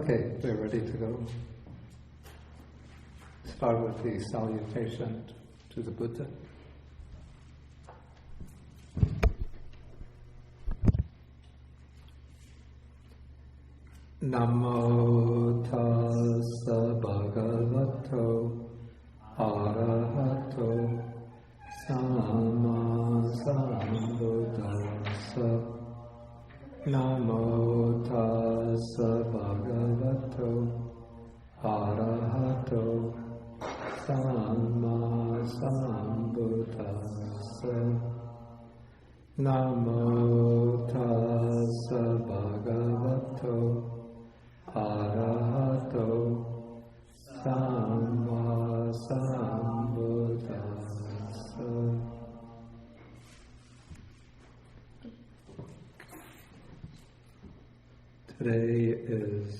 Okay, we're ready to go. Start with the salutation to the Buddha. Namo tassa bhagavato arahato samma sambuddhassa. Namo tassa bhagavato arahato samma sambuddhassa. Namo tassa bhagavato arahato samma sambuddhassa. Today is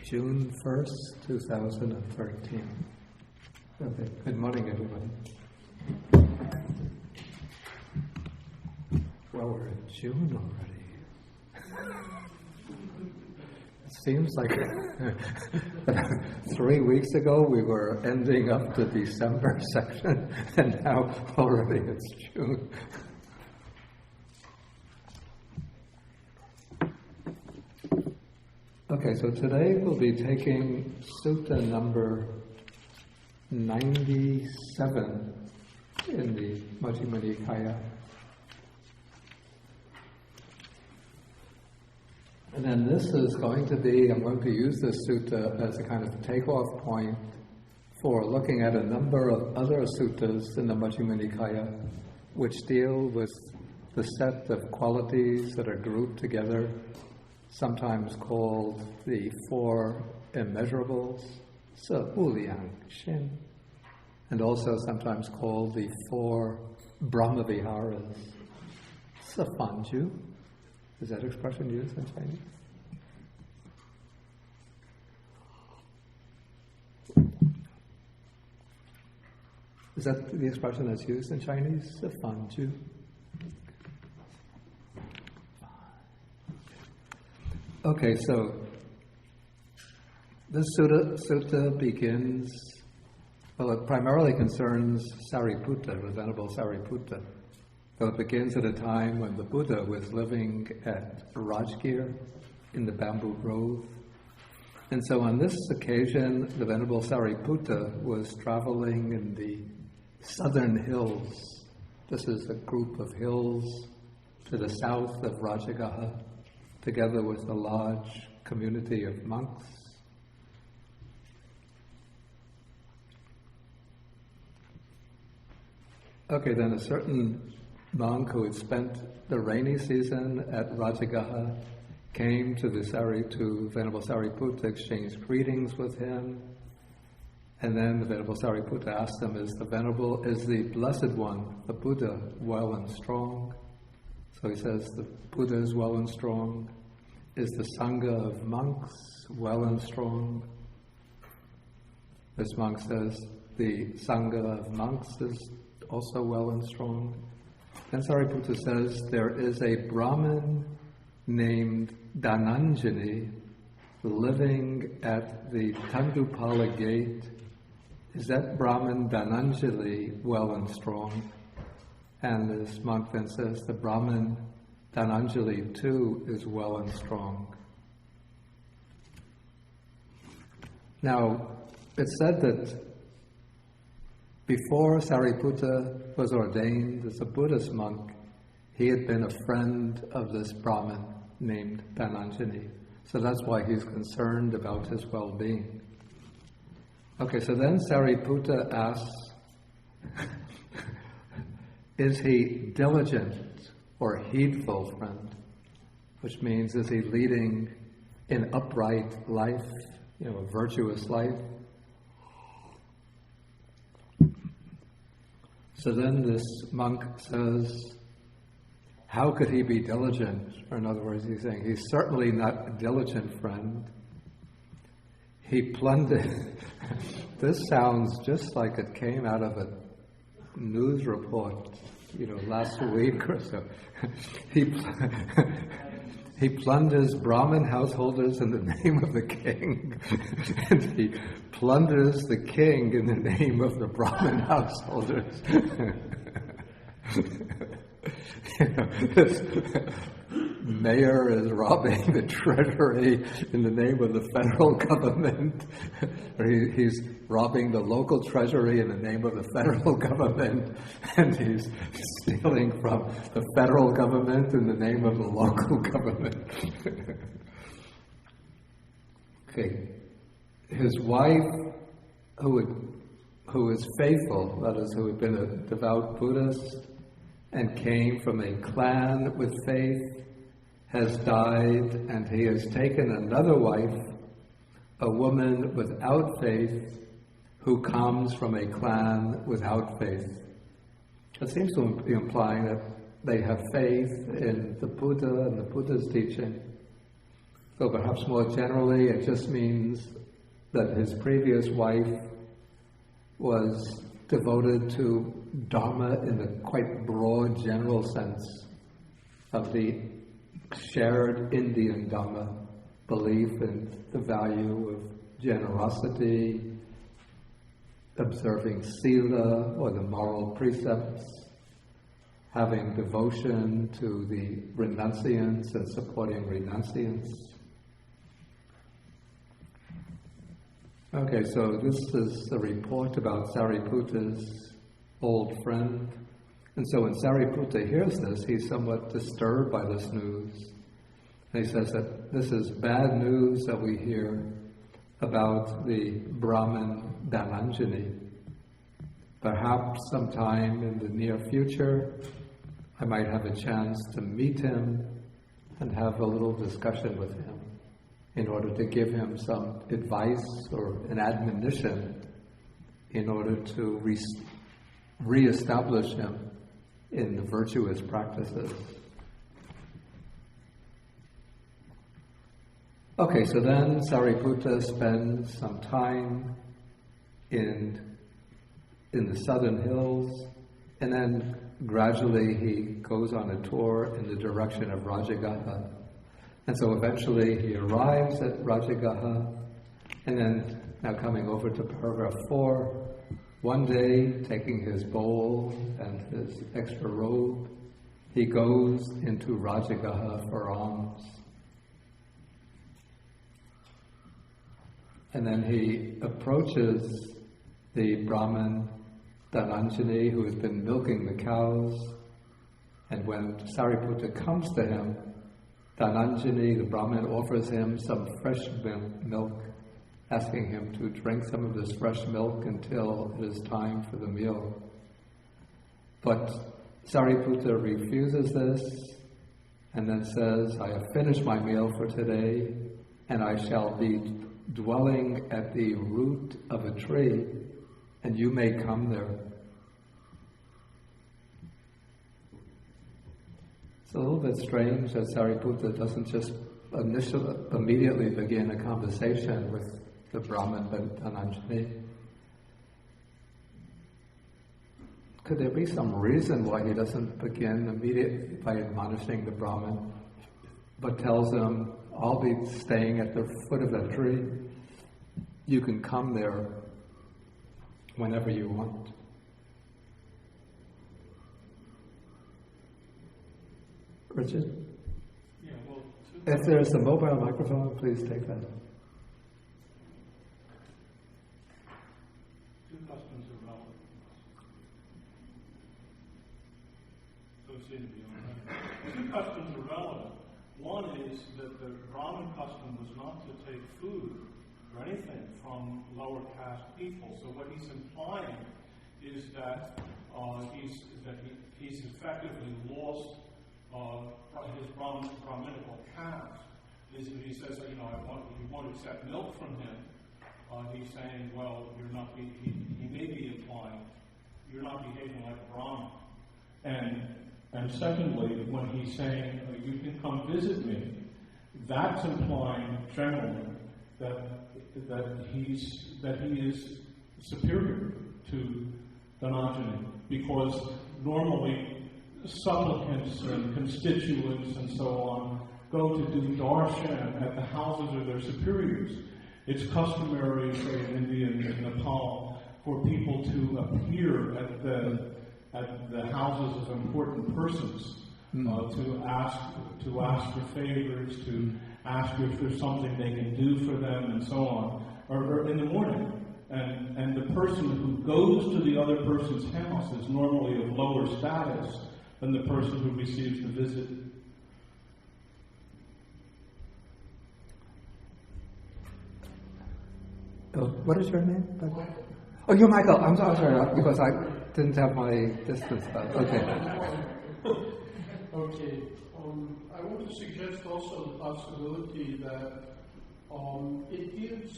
June 1st, 2013. Okay. Good morning, everybody. Well, we're in June already. It seems like 3 weeks ago we were ending up the December section, and now already it's June. Okay, so today we'll be taking Sutta number 97 in the Majjhima Nikāya. And then this is going to be, I'm going to use this sutta as a kind of takeoff point for looking at a number of other suttas in the Majjhima Nikāya which deal with the set of qualities that are grouped together, sometimes called the Four Immeasurables, Se Wu Liang Xin, and also sometimes called the Four Brahma-viharas, Se Fan Ju. Is that expression used in Chinese? Is that the expression that's used in Chinese? Se Fan Ju. Okay, so this sutta begins, well, it primarily concerns Sariputta, the venerable Sariputta. So it begins at a time when the Buddha was living at Rajgir in the bamboo grove. And so on this occasion, the venerable Sariputta was traveling in the southern hills. This is a group of hills to the south of Rajagaha, together with a large community of monks. Okay, then a certain monk who had spent the rainy season at Rajagaha came to Venerable Sariputta, exchanged greetings with him, and then the Venerable Sariputta asked him, is the Blessed One, the Buddha, well and strong? So he says, the Buddha is well and strong. Is the Sangha of monks well and strong? This monk says, the Sangha of monks is also well and strong. Then Sariputta says, there is a Brahmin named Dhananjani living at the Tandupala gate. Is that Brahmin Dhananjali well and strong? And this monk then says, the Brahmin Dhananjali too is well and strong. Now, it's said that before Sariputta was ordained as a Buddhist monk, he had been a friend of this Brahmin named Dhananjani. So that's why he's concerned about his well-being. Okay, so then Sariputta asks, is he diligent or heedful friend? Which means, is he leading an upright life, a virtuous life? So then this monk says, how could he be diligent? Or in other words, he's saying, he's certainly not a diligent friend. He plundered. This sounds just like it came out of a news report, last week or so. he plunders Brahmin householders in the name of the king, and he plunders the king in the name of the Brahmin householders. This mayor is robbing the treasury in the name of the federal government, or he's robbing the local treasury in the name of the federal government, and he's stealing from the federal government in the name of the local government. Okay, his wife, who is faithful, that is, who had been a devout Buddhist and came from a clan with faith, has died, and he has taken another wife, a woman without faith, who comes from a clan without faith. It seems to be implying that they have faith in the Buddha and the Buddha's teaching. So perhaps more generally, it just means that his previous wife was devoted to Dharma in the quite broad general sense of the shared Indian Dhamma, belief in the value of generosity, observing sila or the moral precepts, having devotion to the renunciants and supporting renunciants. Okay, so this is a report about Sariputta's old friend. And so when Sariputta hears this, he's somewhat disturbed by this news. And he says that this is bad news that we hear about the Brahmin Dhananjani. Perhaps sometime in the near future, I might have a chance to meet him and have a little discussion with him in order to give him some advice or an admonition in order to re-establish him in the virtuous practices. Okay, so then Sariputta spends some time in the southern hills, and then gradually he goes on a tour in the direction of Rajagaha. And so eventually he arrives at Rajagaha, and then, now coming over to paragraph 4, one day, taking his bowl and his extra robe, he goes into Rajagaha for alms. And then he approaches the Brahmin Dhananjani, who has been milking the cows. And when Sariputta comes to him, Dhananjani, the Brahmin, offers him some fresh milk, asking him to drink some of this fresh milk until it is time for the meal. But Sariputta refuses this and then says, I have finished my meal for today, and I shall be dwelling at the root of a tree, and you may come there. It's a little bit strange that Sariputta doesn't just immediately begin a conversation with the Brahmin Dhananjani. Could there be some reason why he doesn't begin immediately by admonishing the Brahmin, but tells him, I'll be staying at the foot of that tree. You can come there whenever you want. Richard? Yeah, well, if there's a mobile microphone, please take that. Two customs are relevant. So it seems to be on that. Two customs are relevant. One is that the Brahmin custom was not to take food or anything from lower caste people. So what he's implying is that he's effectively lost his Brahminical caste. He says that, you won't accept milk from him. He's saying, well, you're not. He may be implying you're not behaving like a Brahmin. And secondly, when he's saying, you can come visit me, that's implying generally that he is superior to Dhananjani, because normally supplicants and constituents and so on go to do darshan at the houses of their superiors. It's customary, say in India and in Nepal, for people to appear at the houses of important persons, to ask for favors, to ask if there's something they can do for them, and so on, or in the morning. And the person who goes to the other person's house is normally of lower status than the person who receives the visit. What is your name? Oh, you're Michael. I'm sorry, because I didn't have my distance. Okay. Okay. I want to suggest also the possibility that it gives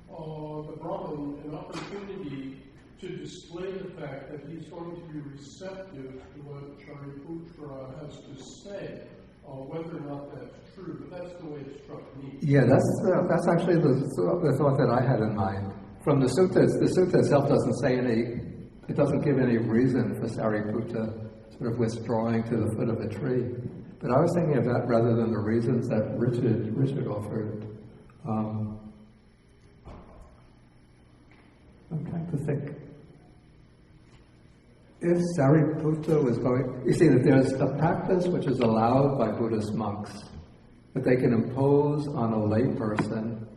the Brahmin an opportunity to display the fact that he's going to be receptive to what Sariputta has to say, whether or not that's true. But that's the way it struck me. Yeah, that's actually the thought that I had in mind. From the suttas, the sutta itself doesn't say it doesn't give any reason for Sariputta sort of withdrawing to the foot of the tree. But I was thinking of that rather than the reasons that Richard offered. I'm trying to think. If Sariputta was going... You see that there's a practice which is allowed by Buddhist monks that they can impose on a layperson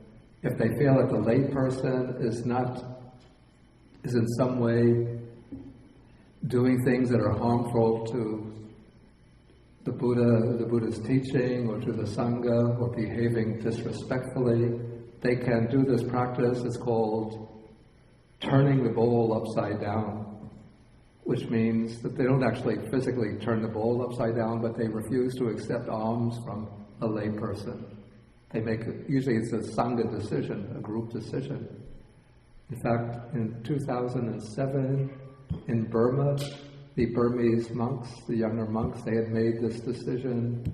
if they feel that the layperson is in some way doing things that are harmful to the Buddha's teaching, or to the Sangha, or behaving disrespectfully. They can do this practice. It's called turning the bowl upside down, which means that they don't actually physically turn the bowl upside down, but they refuse to accept alms from a layperson. They usually it's a Sangha decision, a group decision. In fact, in 2007, in Burma, the Burmese monks, the younger monks, they had made this decision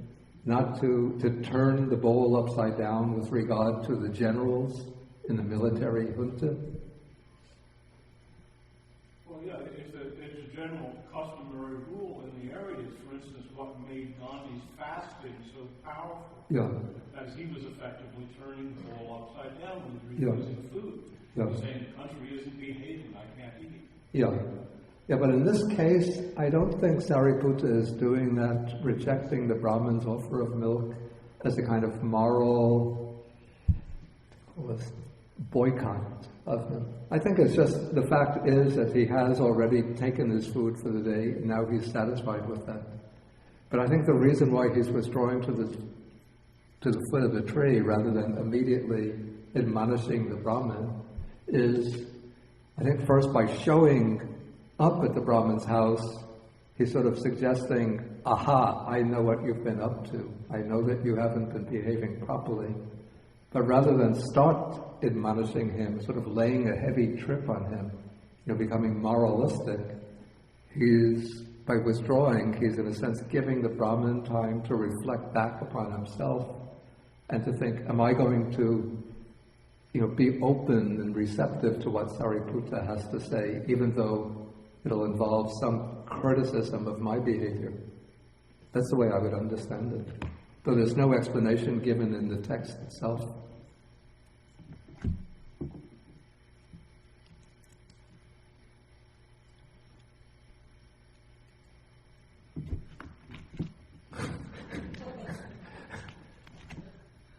not to turn the bowl upside down with regard to the generals in the military junta. Well, yeah, it's a general customary rule in the areas. For instance, what made Gandhi's fasting so powerful? Yeah. As he was effectively turning the bowl upside down when he was refusing food. Yeah. He was saying the country isn't behaving, I can't eat. Yeah. Yeah, but in this case, I don't think Sariputta is doing that, rejecting the Brahmin's offer of milk as a kind of moral boycott of him. I think it's just, the fact is that he has already taken his food for the day, and now he's satisfied with that. But I think the reason why he's withdrawing to the foot of the tree rather than immediately admonishing the Brahmin is, I think first by showing up at the Brahmin's house, he's sort of suggesting, aha, I know what you've been up to. I know that you haven't been behaving properly. But rather than start admonishing him, sort of laying a heavy trip on him, becoming moralistic, by withdrawing, he's in a sense giving the Brahmin time to reflect back upon himself and to think, am I going to be open and receptive to what Sariputta has to say, even though it'll involve some criticism of my behavior. That's the way I would understand it. Though there's no explanation given in the text itself.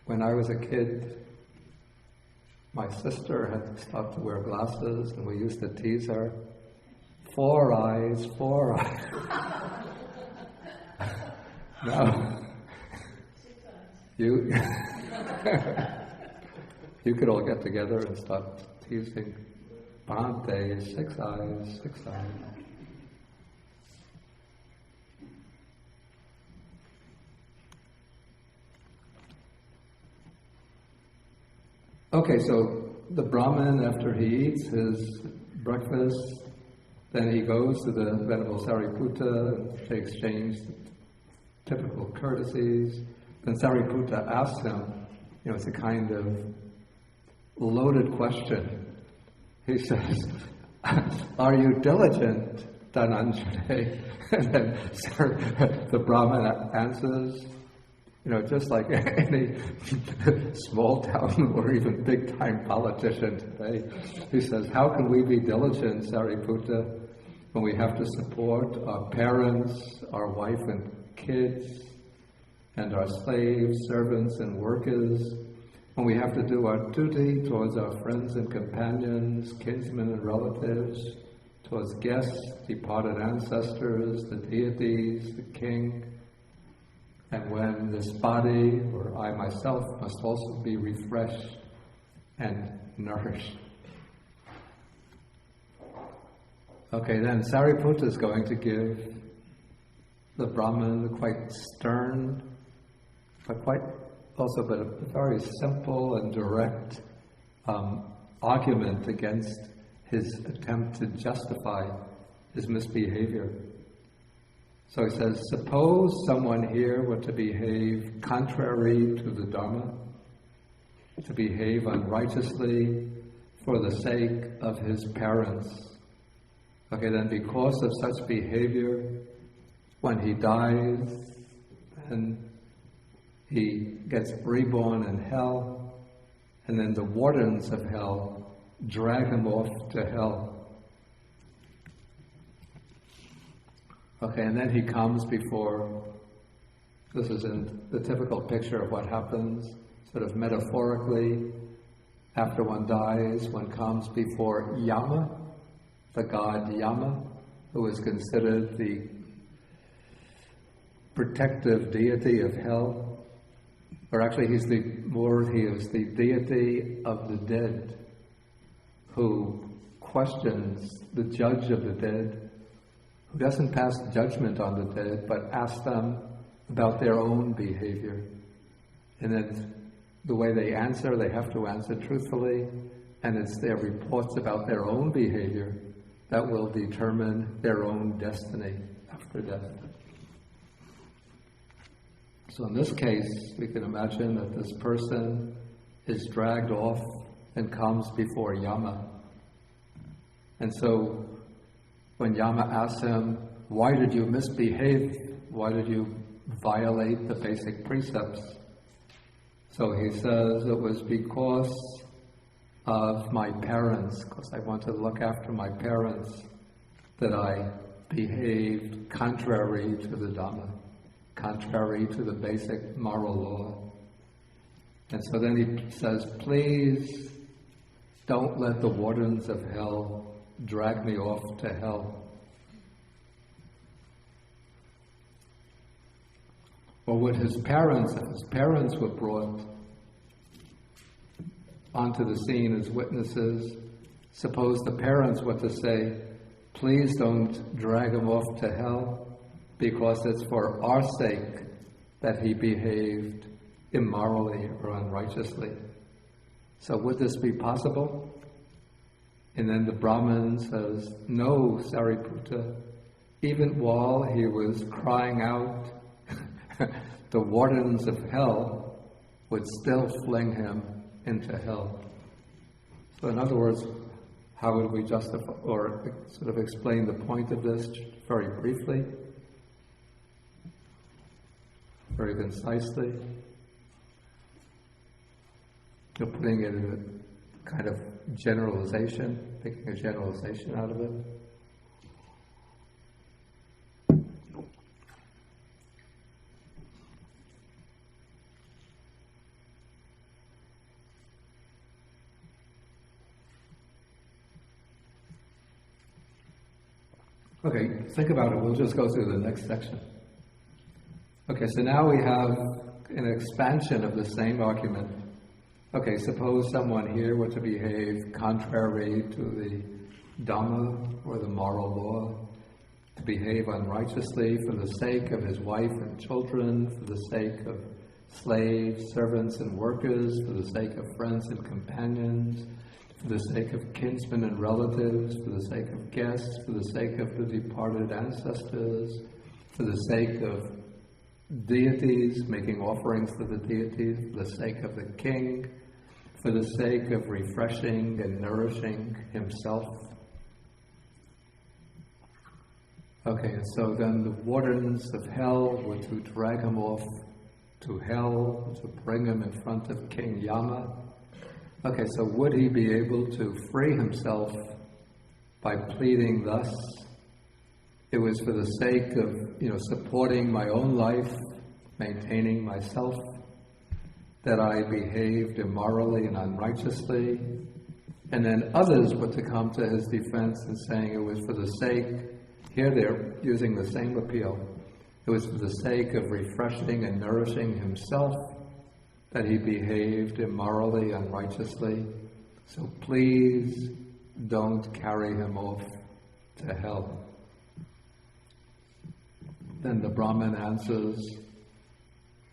When I was a kid, my sister had started to wear glasses, and we used to tease her. 4 eyes, 4 eyes. Now, you could all get together and start teasing. Bhante, 6 eyes, 6 eyes. Okay, so the Brahmin, after he eats his breakfast, then he goes to the venerable Sariputta to exchange typical courtesies. Then Sariputta asks him, it's a kind of loaded question. He says, are you diligent, Dhananjani? And then the Brahmin answers, just like any small town or even big time politician today, who says, how can we be diligent, Sariputta, when we have to support our parents, our wife and kids, and our slaves, servants and workers, when we have to do our duty towards our friends and companions, kinsmen and relatives, towards guests, departed ancestors, the deities, the king, and when this body, or I myself, must also be refreshed and nourished. Okay, then Sariputta is going to give the Brahmin a quite stern, but a very simple and direct argument against his attempt to justify his misbehavior. So he says, suppose someone here were to behave contrary to the Dharma, to behave unrighteously for the sake of his parents. Okay, then because of such behavior, when he dies, and he gets reborn in hell, and then the wardens of hell drag him off to hell. Okay, and then he comes before, this is in the typical picture of what happens, sort of metaphorically, after one dies, one comes before Yama, the god Yama, who is considered the protective deity of hell. Or actually, he is the deity of the dead, who questions the judge of the dead, who doesn't pass judgment on the dead, but asks them about their own behavior. And then the way they answer, they have to answer truthfully, and it's their reports about their own behavior that will determine their own destiny after death. So in this case, we can imagine that this person is dragged off and comes before Yama. And so when Yama asks him, why did you misbehave? Why did you violate the basic precepts? So he says, it was because of my parents, because I want to look after my parents, that I behaved contrary to the Dhamma, contrary to the basic moral law. And so then he says, please don't let the wardens of hell drag me off to hell. Or would his parents, if his parents were brought onto the scene as witnesses, suppose the parents were to say, please don't drag him off to hell, because it's for our sake that he behaved immorally or unrighteously. So would this be possible? And then the Brahmin says, no, Sariputta, even while he was crying out, the wardens of hell would still fling him into hell. So in other words, how would we justify or sort of explain the point of this very briefly, very concisely? You're putting it in a kind of generalization, making a generalization out of it. Okay, think about it. We'll just go through the next section. Okay, so now we have an expansion of the same argument. Okay, suppose someone here were to behave contrary to the Dhamma or the moral law, to behave unrighteously for the sake of his wife and children, for the sake of slaves, servants and workers, for the sake of friends and companions, for the sake of kinsmen and relatives, for the sake of guests, for the sake of the departed ancestors, for the sake of deities, making offerings to the deities, for the sake of the king, for the sake of refreshing and nourishing himself. Okay, so then the wardens of hell were to drag him off to hell to bring him in front of King Yama. Okay, so would he be able to free himself by pleading thus? It was for the sake of, supporting my own life, maintaining myself, that I behaved immorally and unrighteously. And then others were to come to his defense and saying it was for the sake, here they're using the same appeal, it was for the sake of refreshing and nourishing himself that he behaved immorally, unrighteously. So please don't carry him off to hell. Then the Brahmin answers,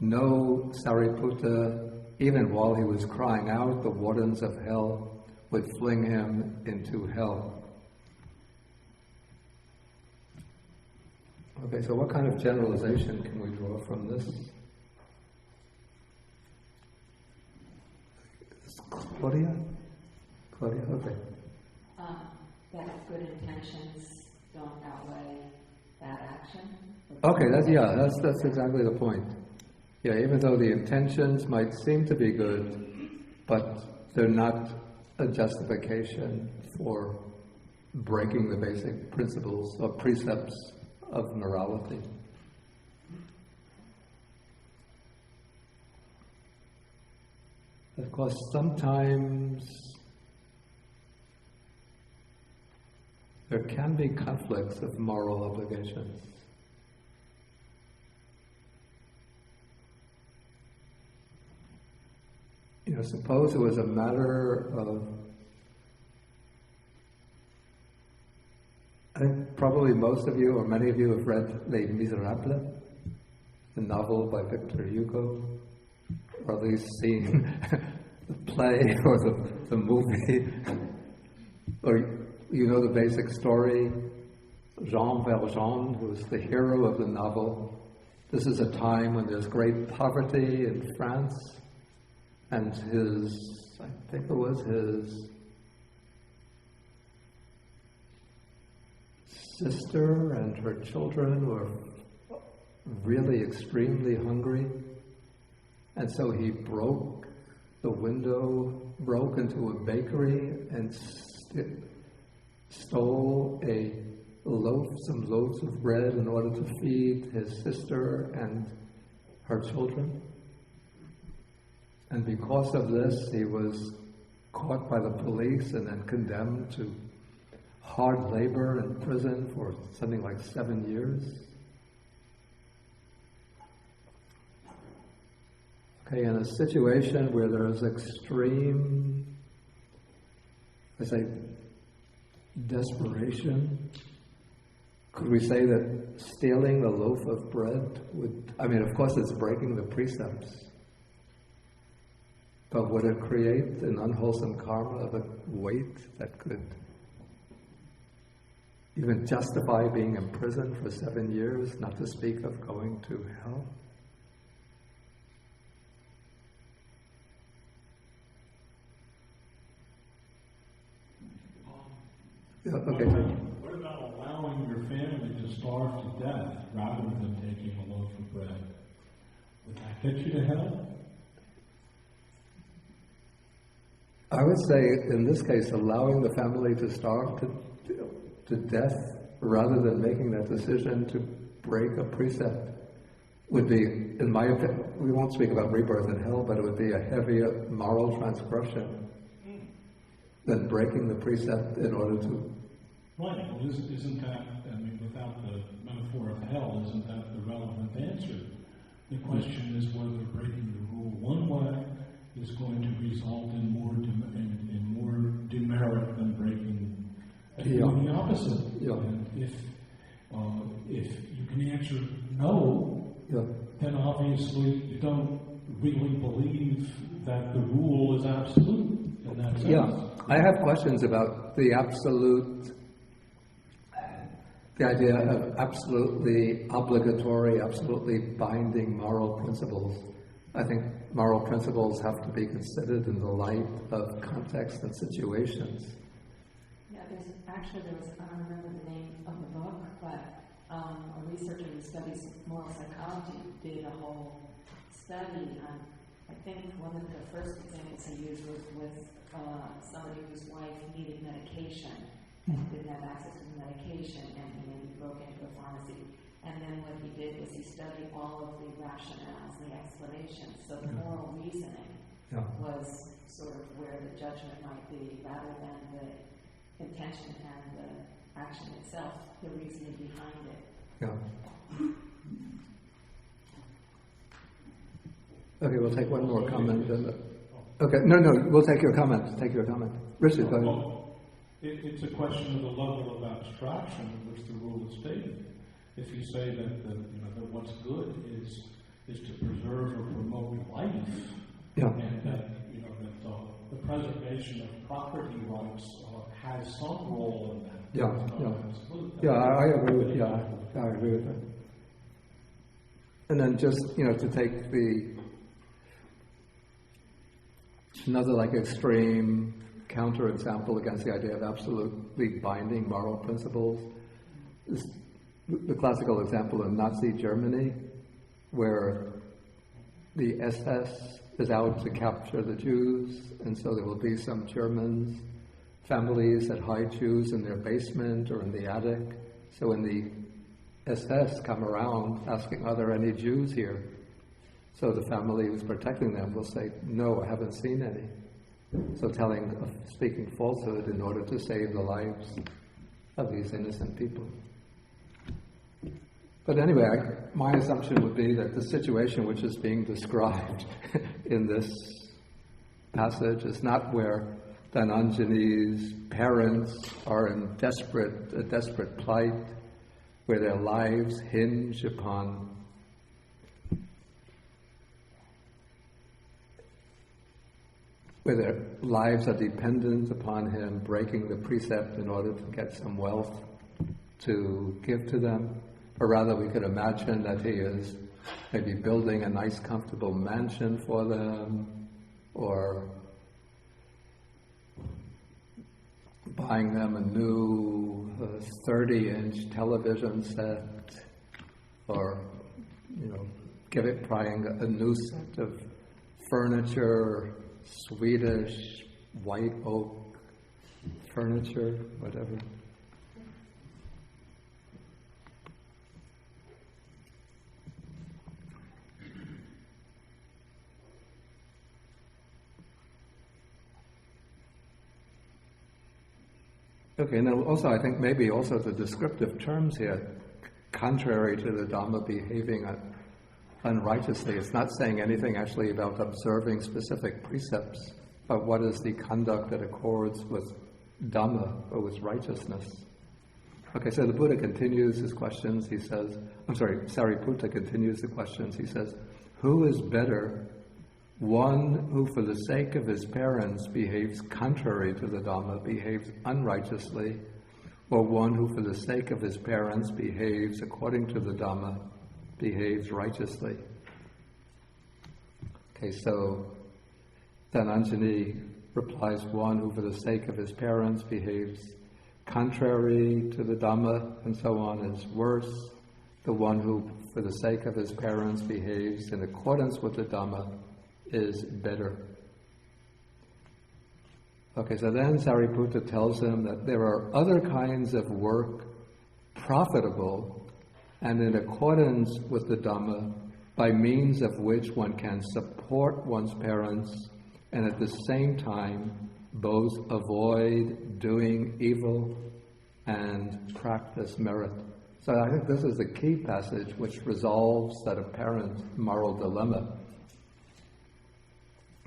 no, Sariputta, even while he was crying out, the wardens of hell would fling him into hell. Okay, so what kind of generalization can we draw from this? Claudia? Claudia, okay. That good intentions don't outweigh bad action. Okay, that's exactly the point. Yeah, even though the intentions might seem to be good, but they're not a justification for breaking the basic principles or precepts of morality. Of course, sometimes there can be conflicts of moral obligations. Suppose it was a matter of, I think probably most of you or many of you have read Les Miserables, the novel by Victor Hugo, or at least seen the play or the movie, or the basic story. Jean Valjean, who is the hero of the novel. This is a time when there's great poverty in France, and his sister and her children were really extremely hungry, and so he broke into a bakery and stole some loaves of bread in order to feed his sister and her children. And because of this, he was caught by the police and then condemned to hard labor in prison for something like 7 years. Okay, in a situation where there is extreme, desperation, could we say that stealing a loaf of bread of course it's breaking the precepts, but would it create an unwholesome karma of a weight that could even justify being imprisoned for 7 years, not to speak of going to hell? Okay. What about allowing your family to starve to death rather than taking a loaf of bread? Would that get you to hell? I would say, in this case, allowing the family to starve to death rather than making that decision to break a precept would be, in my opinion, we won't speak about rebirth in hell, but it would be a heavier moral transgression than breaking the precept in order to... Right. Well, isn't that, without the metaphor of hell, isn't that the relevant answer? The question is whether breaking the rule one way is going to result in more demerit than breaking the opposite. Yeah. And if you can answer no, then obviously you don't really believe that the rule is absolute in that sense. Yeah. I have questions about the idea of absolutely obligatory, absolutely binding moral principles. I think moral principles have to be considered in the light of context and situations. Yeah, there was, I don't remember the name of the book, but a researcher who studies moral psychology did a whole study. I think one of the first examples he used was with somebody whose wife needed medication, didn't have access to the medication, and he broke into a pharmacy. And then what he did was he studied all of the rationales, the explanations. So the moral reasoning was sort of where the judgment might be, rather than the intention and the action itself, the reasoning behind it. Okay, we'll take one more comment. Okay, no, we'll take your comment. Take your comment. Richard, go ahead. Well, it's a question of the level of abstraction in which the rule is stated. If you say that that what's good is to preserve or promote life, and that the preservation of property rights has some role in that. I agree with I agree with that. And then just to take another like extreme counterexample against the idea of absolutely binding moral principles is the classical example in Nazi Germany, where the SS is out to capture the Jews, and so there will be some German families that hide Jews in their basement or in the attic. So when the SS come around asking, are there any Jews here? So the family who's protecting them will say, no, I haven't seen any. So speaking falsehood in order to save the lives of these innocent people. But anyway, my assumption would be that the situation which is being described in this passage is not where Dhananjani's parents are in a desperate plight, where their lives hinge upon where their lives are dependent upon him breaking the precept in order to get some wealth to give to them. Or rather, we could imagine that he is maybe building a nice, comfortable mansion for them, or buying them a new 30-inch television set, or buying a new set of furniture, Swedish white oak furniture, whatever. Okay, now also I think maybe also the descriptive terms here, contrary to the Dhamma behaving unrighteously, it's not saying anything actually about observing specific precepts, but what is the conduct that accords with Dhamma or with righteousness. Okay, so the Buddha continues his questions. He says, Sariputta continues the questions. He says, who is better, one who for the sake of his parents behaves contrary to the Dhamma, behaves unrighteously, or one who for the sake of his parents behaves according to the Dhamma, behaves righteously? Okay, so Dhananjani replies, one who for the sake of his parents behaves contrary to the Dhamma and so on is worse. The one who for the sake of his parents behaves in accordance with the Dhamma is better. Okay, so then Sariputta tells him that there are other kinds of work profitable and in accordance with the Dhamma, by means of which one can support one's parents and at the same time both avoid doing evil and practice merit. So I think this is the key passage which resolves that apparent moral dilemma.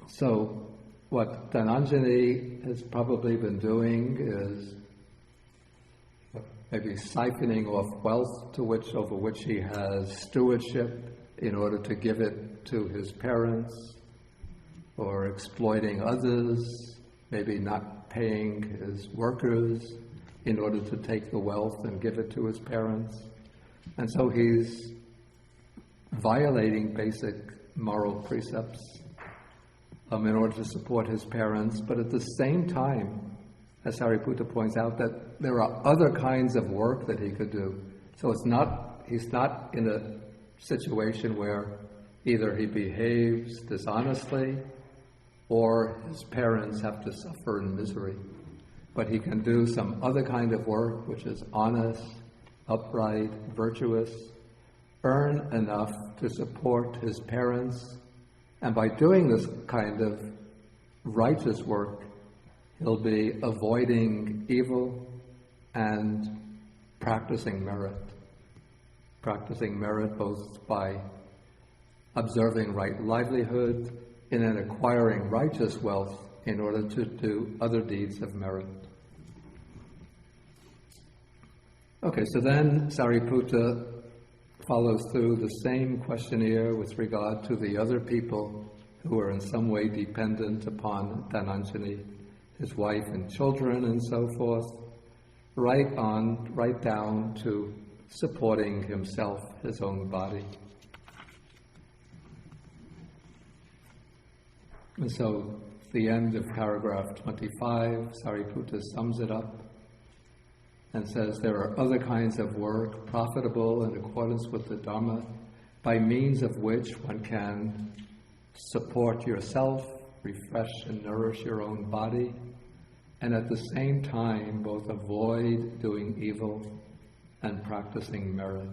So what Dhananjani has probably been doing is maybe siphoning off wealth over which he has stewardship in order to give it to his parents, or exploiting others, maybe not paying his workers in order to take the wealth and give it to his parents. And so he's violating basic moral precepts in order to support his parents, but at the same time, as Sariputta points out, that there are other kinds of work that he could do. So he's not in a situation where Either he behaves dishonestly, or his parents have to suffer in misery. But he can do some other kind of work which is honest, upright, virtuous, earn enough to support his parents, and by doing this kind of righteous work, he'll be avoiding evil and practicing merit. Practicing merit both by observing right livelihood and then acquiring righteous wealth in order to do other deeds of merit. Okay, so then Sariputta follows through the same questionnaire with regard to the other people who are in some way dependent upon Dhananjani, his wife and children and so forth, right down to supporting himself, his own body. And so, the end of paragraph 25, Sariputta sums it up and says there are other kinds of work profitable in accordance with the Dharma, by means of which one can support yourself, refresh and nourish your own body, and at the same time both avoid doing evil and practicing merit.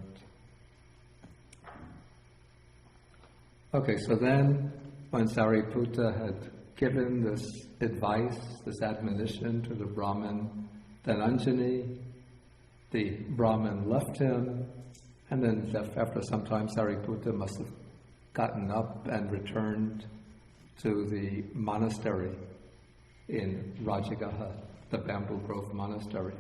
Okay, so then when Sariputta had given this advice, this admonition to the Brahmin Dhananjani, the Brahmin left him, and then after some time Sariputta must have gotten up and returned to the monastery in Rajagaha, the Bamboo Grove Monastery.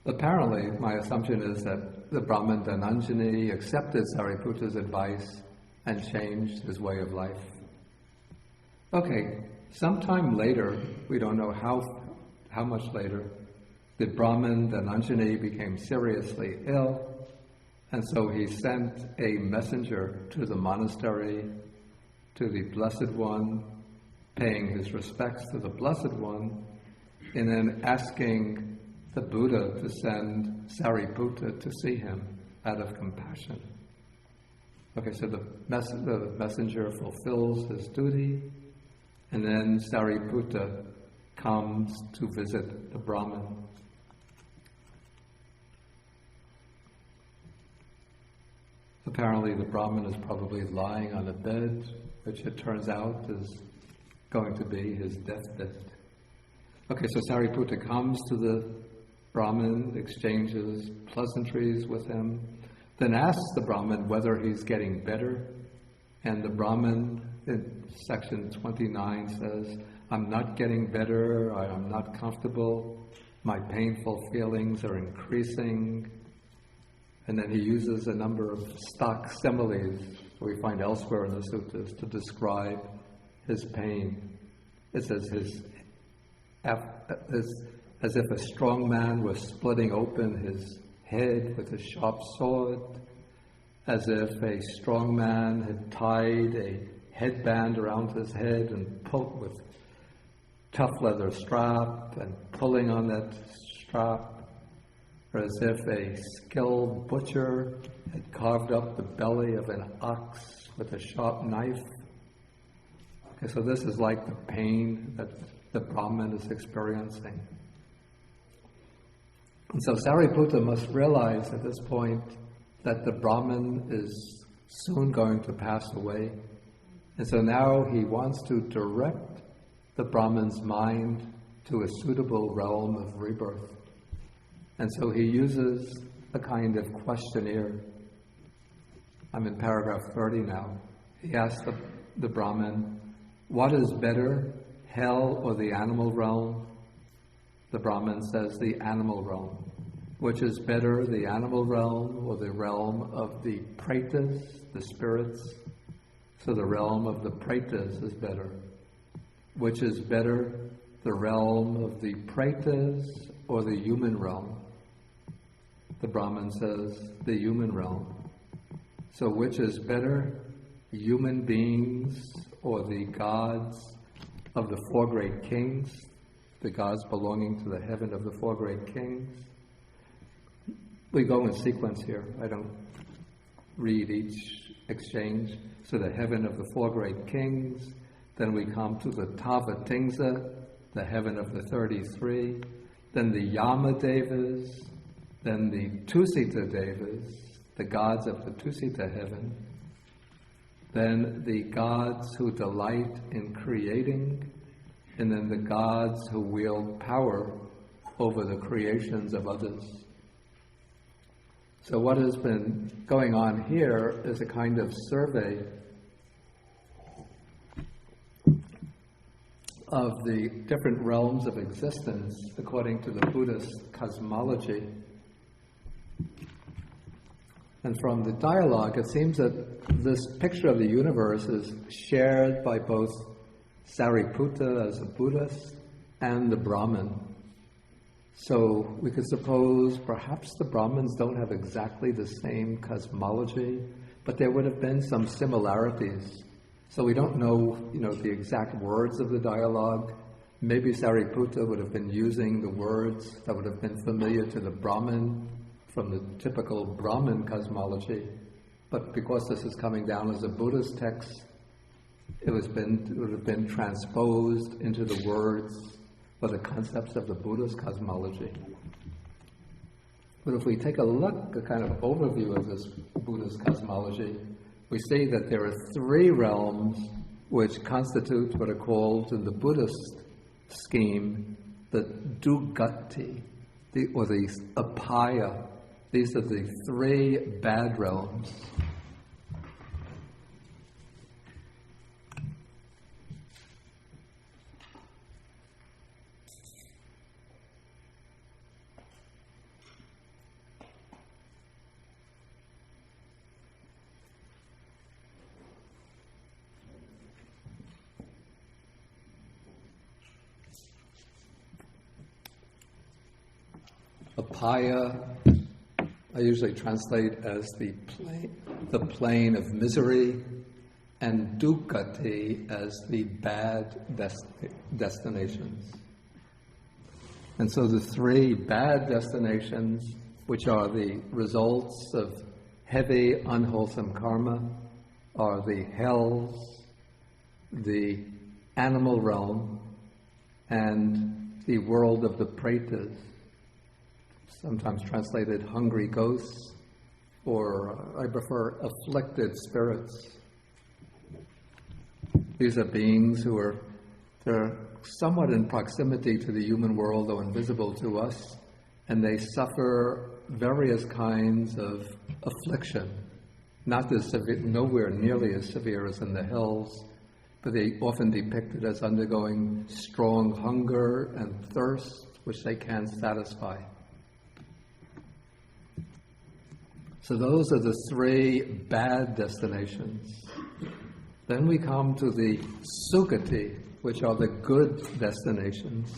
Apparently, my assumption is that the Brahmin Dhananjani accepted Sariputta's advice and changed his way of life. Okay, sometime later, we don't know how much later, the Brahmin Dhananjani became seriously ill, and so he sent a messenger to the monastery, to the Blessed One, paying his respects to the Blessed One, and then asking the Buddha to send Sariputta to see him out of compassion. Okay, so the messenger fulfills his duty, and then Sariputta comes to visit the Brahmin. Apparently the Brahmin is probably lying on a bed, which it turns out is going to be his deathbed. Okay, so Sariputta comes to the Brahmin, exchanges pleasantries with him, then asks the Brahmin whether he's getting better, and the Brahmin in section 29 says, "I'm not getting better, I'm not comfortable, my painful feelings are increasing." And then he uses a number of stock similes we find elsewhere in the suttas to describe his pain. It says as if a strong man was splitting open his head with a sharp sword, as if a strong man had tied a headband around his head and pulled with tough leather strap and pulling on that strap, or as if a skilled butcher had carved up the belly of an ox with a sharp knife. Okay, so this is like the pain that the Brahmin is experiencing. And so Sariputta must realize at this point that the Brahmin is soon going to pass away. And so now he wants to direct the Brahmin's mind to a suitable realm of rebirth. And so he uses a kind of questionnaire. I'm in paragraph 30 now. He asks the Brahmin, "What is better, hell or the animal realm?" The Brahmin says, "The animal realm." "Which is better, the animal realm or the realm of the pretas, the spirits?" So the realm of the pretas is better. "Which is better, the realm of the pretas or the human realm?" The Brahmin says, "The human realm." "So which is better, human beings or the gods of the four great kings?" the gods belonging to the heaven of the four great kings. We go in sequence here. I don't read each exchange. So the heaven of the four great kings, then we come to the Tavatingsa, the heaven of the 33, then the Yama Devas, then the Tusita Devas, the gods of the Tusita heaven, then the gods who delight in creating, and then the gods who wield power over the creations of others. So what has been going on here is a kind of survey of the different realms of existence according to the Buddhist cosmology. And from the dialogue, it seems that this picture of the universe is shared by both Sariputta as a Buddhist and the Brahmin. So we could suppose perhaps the Brahmins don't have exactly the same cosmology, but there would have been some similarities. So we don't know, the exact words of the dialogue. Maybe Sariputta would have been using the words that would have been familiar to the Brahmin from the typical Brahmin cosmology. But because this is coming down as a Buddhist text, it would have been transposed into the words or the concepts of the Buddhist cosmology. But if we take a look, a kind of overview of this Buddhist cosmology, we see that there are three realms which constitute what are called in the Buddhist scheme the Dugati, or the Apaya. These are the three bad realms. Apaya, I usually translate as the plane of misery, and dukkati as the bad destinations. And so the three bad destinations, which are the results of heavy, unwholesome karma, are the hells, the animal realm, and the world of the pretas, sometimes translated hungry ghosts, or I prefer afflicted spirits. These are beings who they're somewhat in proximity to the human world, though invisible to us, and they suffer various kinds of affliction, not as severe, nowhere nearly as severe as in the hells, but they often depicted as undergoing strong hunger and thirst, which they can't satisfy. So those are the three bad destinations. Then we come to the Sukati, which are the good destinations.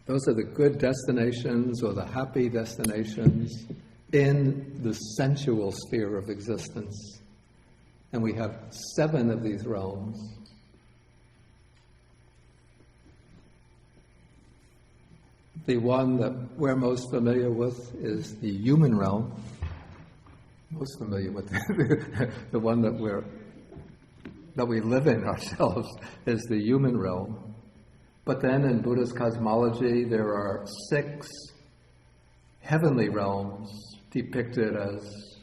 Those are the good destinations or the happy destinations in the sensual sphere of existence. And we have 7 of these realms. The one that we're most familiar with is the human realm. Most familiar with the one that we live in ourselves is the human realm. But then in Buddhist cosmology, there are 6 heavenly realms depicted as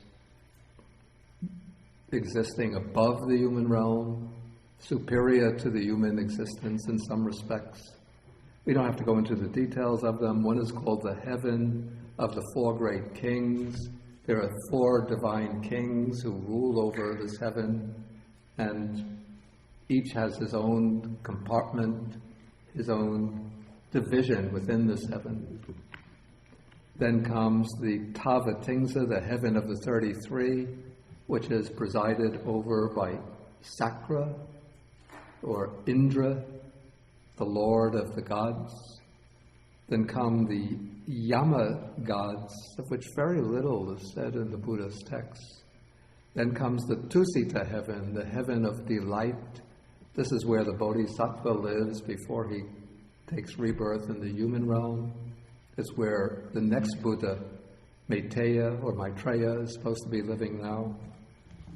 existing above the human realm, superior to the human existence in some respects. We don't have to go into the details of them. One is called the heaven of the 4 great kings. There are 4 divine kings who rule over this heaven, and each has his own compartment, his own division within this heaven. Then comes the Tavatingsa, the heaven of the 33, which is presided over by Sakra, or Indra, the lord of the gods. Then come the Yama gods, of which very little is said in the Buddha's texts. Then comes the Tusita heaven, the heaven of delight. This is where the Bodhisattva lives before he takes rebirth in the human realm. It's where the next Buddha, Maitreya or Maitreya, is supposed to be living now.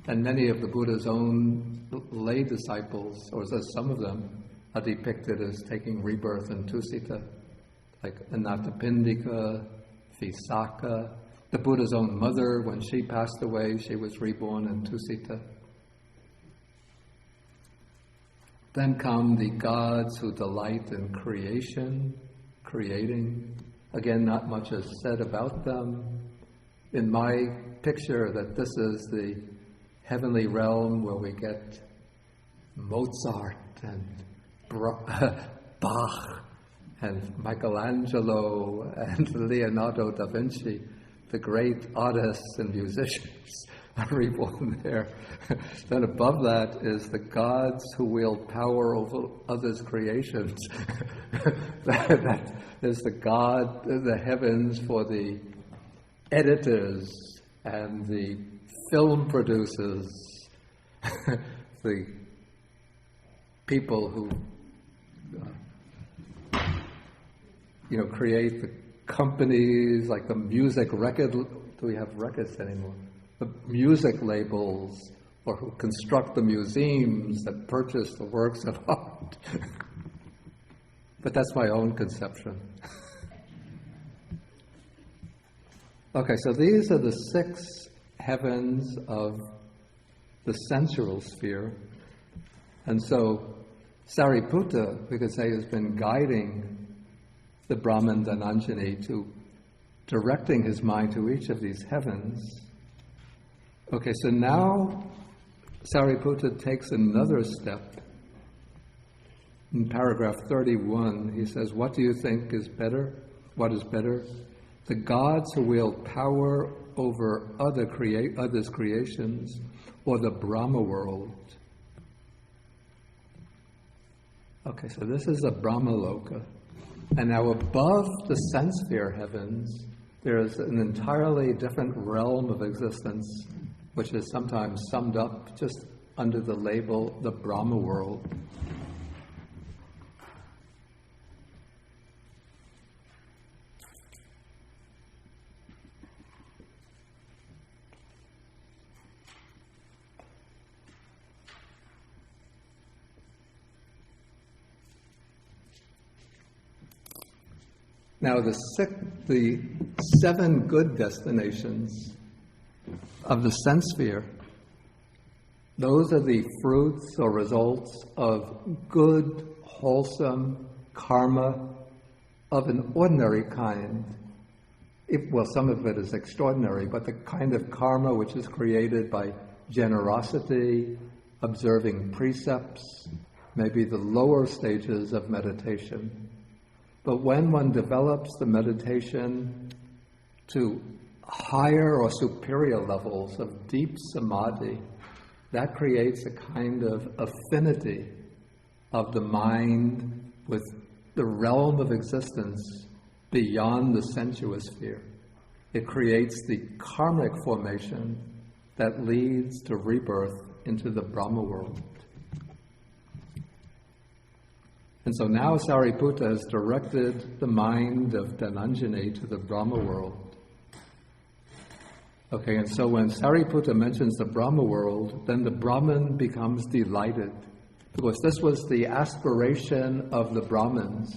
And many of the Buddha's own lay disciples, or some of them, are depicted as taking rebirth in Tusita, like Anathapindika, Visakha. The Buddha's own mother, when she passed away, she was reborn in Tusita. Then come the gods who delight in creation, creating. Again, not much is said about them. In my picture, that this is the heavenly realm where we get Mozart and Bach and Michelangelo and Leonardo da Vinci, the great artists and musicians are reborn there. Then above that is the gods who wield power over others' creations. that is the heavens for the editors and the film producers, the people who create the companies, like the music record. Do we have records anymore? The music labels, or who construct the museums that purchase the works of art. But that's my own conception. Okay, so these are the 6 heavens of the sensual sphere. And so Sariputta, we could say, has been guiding the Brahmin Dhananjani to directing his mind to each of these heavens. Okay, so now Sariputta takes another step. In paragraph 31, he says, what do you think is better? What is better? The gods who wield power over others' creations, or the Brahma-world? Okay, so this is a Brahmaloka. And now above the sense sphere heavens, there is an entirely different realm of existence, which is sometimes summed up just under the label the Brahma-world. Now, the 7 good destinations of the sense sphere, those are the fruits or results of good, wholesome karma of an ordinary kind. Some of it is extraordinary, but the kind of karma which is created by generosity, observing precepts, maybe the lower stages of meditation. But when one develops the meditation to higher or superior levels of deep samadhi, that creates a kind of affinity of the mind with the realm of existence beyond the sensuous sphere. It creates the karmic formation that leads to rebirth into the Brahma-world. And so now Sariputta has directed the mind of Dhananjani to the Brahma-world. Okay, and so when Sariputta mentions the Brahma-world, then the Brahmin becomes delighted, because this was the aspiration of the Brahmins,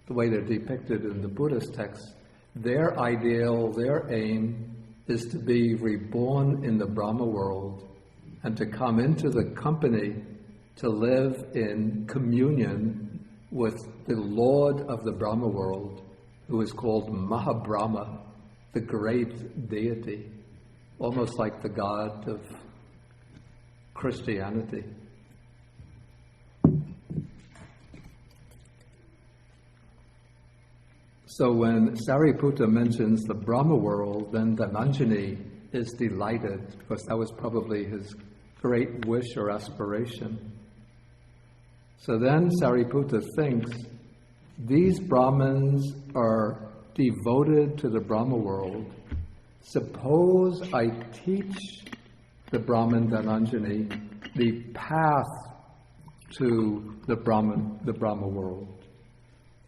the way they're depicted in the Buddhist texts. Their ideal, their aim, is to be reborn in the Brahma-world and to come into the company to live in communion with the Lord of the Brahma-world, who is called Mahabrahma, the great deity, almost like the God of Christianity. So when Sariputta mentions the Brahma-world, then Dhananjani is delighted, because that was probably his great wish or aspiration. So then Sariputta thinks, these Brahmins are devoted to the Brahma-world. Suppose I teach the Brahmin Dhananjani the path to the Brahma-world.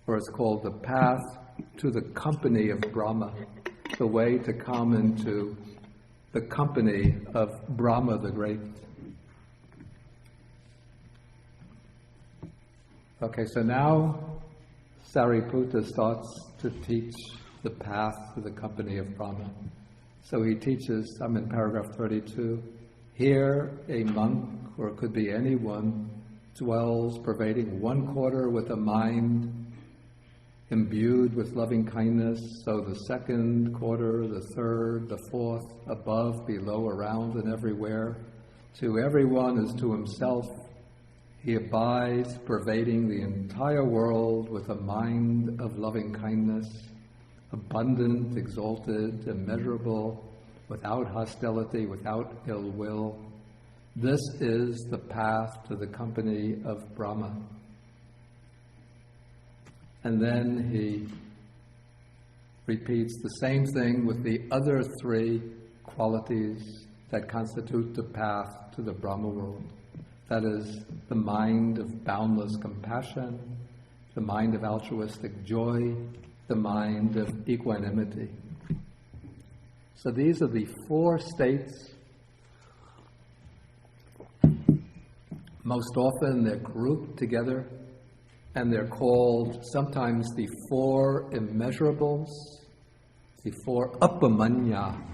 Or it's called the path to the company of Brahma, the way to come into the company of Brahma the Great. Okay, so now Sariputta starts to teach the path to the company of Brahma. So he teaches, I'm in paragraph 32, here a monk, or it could be anyone, dwells pervading one quarter with a mind imbued with loving kindness, so the second quarter, the third, the fourth, above, below, around, and everywhere. To everyone as to himself, he abides, pervading the entire world with a mind of loving kindness, abundant, exalted, immeasurable, without hostility, without ill will. This is the path to the company of Brahma. And then he repeats the same thing with the other three qualities that constitute the path to the Brahma-world. That is the mind of boundless compassion, the mind of altruistic joy, the mind of equanimity. So these are the four states. Most often they're grouped together and they're called sometimes the four immeasurables, the four upamanya.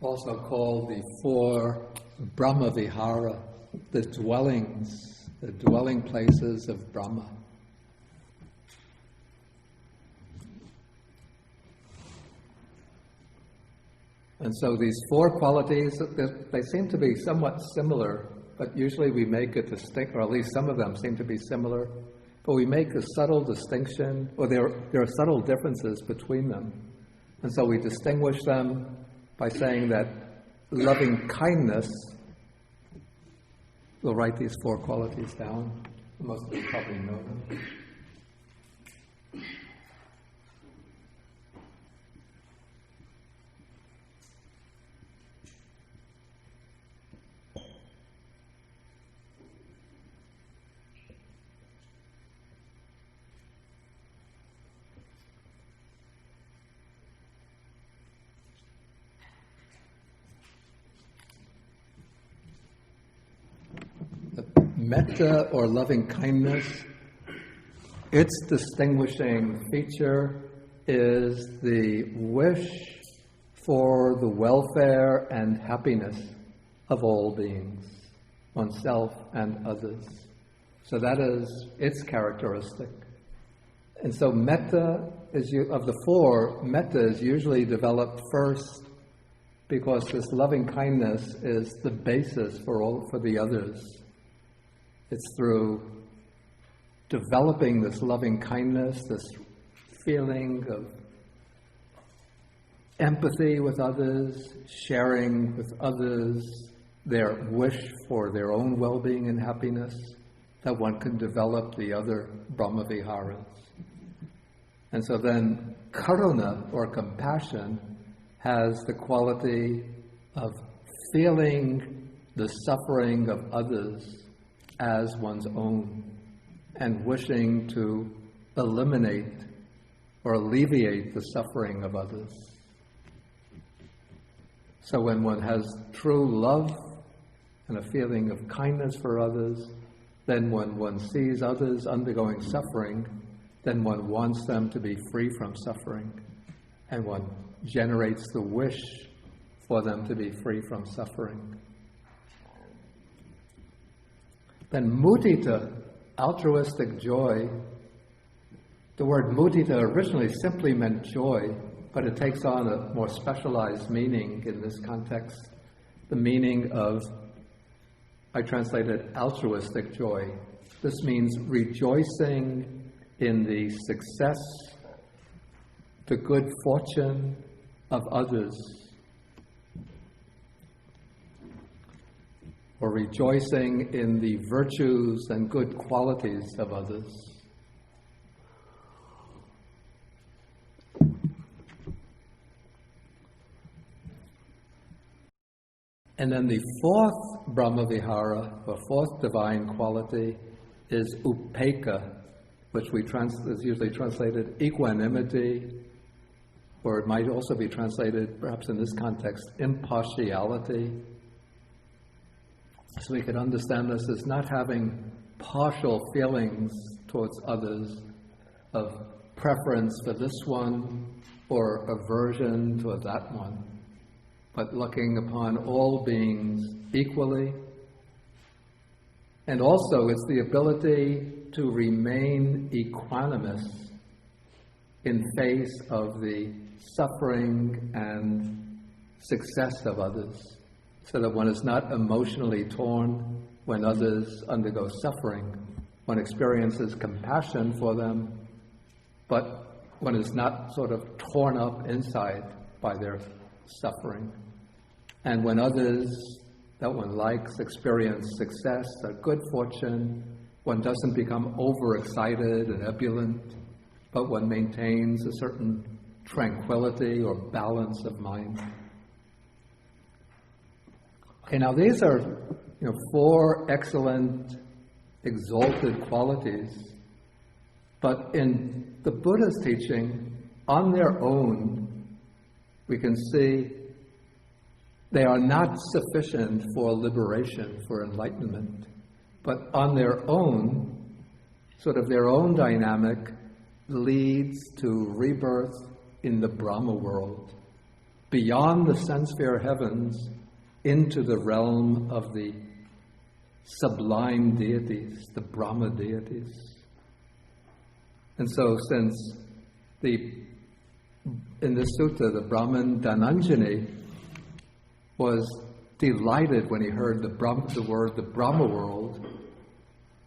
Also called the four Brahma-vihara, the dwelling places of Brahma. And so these four qualities, they seem to be somewhat similar, but usually we make a distinct, or at least some of them seem to be similar, but we make a subtle distinction, or there are subtle differences between them. And so we distinguish them by saying that loving kindness, we'll write these four qualities down. Most of you probably know them. Metta, or loving kindness, its distinguishing feature is the wish for the welfare and happiness of all beings, oneself and others. So that is its characteristic. And so metta, of the four, metta is usually developed first because this loving kindness is the basis for the others. It's through developing this loving kindness, this feeling of empathy with others, sharing with others their wish for their own well-being and happiness, that one can develop the other Brahma-viharas. And so then karuna, or compassion, has the quality of feeling the suffering of others as one's own and wishing to eliminate or alleviate the suffering of others. So when one has true love and a feeling of kindness for others, then when one sees others undergoing suffering, then one wants them to be free from suffering, and one generates the wish for them to be free from suffering. Then mudita, altruistic joy, the word mudita originally simply meant joy, but it takes on a more specialized meaning in this context. The meaning of, I translated altruistic joy. This means rejoicing in the success, the good fortune of others, or rejoicing in the virtues and good qualities of others. And then the fourth Brahma-vihara, or fourth divine quality, is upekkha, which is usually translated equanimity, or it might also be translated, perhaps in this context, impartiality. So we could understand this as not having partial feelings towards others of preference for this one or aversion toward that one, but looking upon all beings equally. And also it's the ability to remain equanimous in face of the suffering and success of others, so that one is not emotionally torn when others undergo suffering. One experiences compassion for them, but one is not sort of torn up inside by their suffering. And when others that one likes experience success or good fortune, one doesn't become overexcited and ebullient, but one maintains a certain tranquility or balance of mind. Okay, now these are, four excellent, exalted qualities, but in the Buddha's teaching, on their own, we can see they are not sufficient for liberation, for enlightenment, but on their own, sort of their own dynamic, leads to rebirth in the Brahma-world, beyond the sense-sphere heavens, into the realm of the sublime deities, the Brahma deities. And so since in this sutta, the Brahmin Dhananjani was delighted when he heard the word the Brahma-world,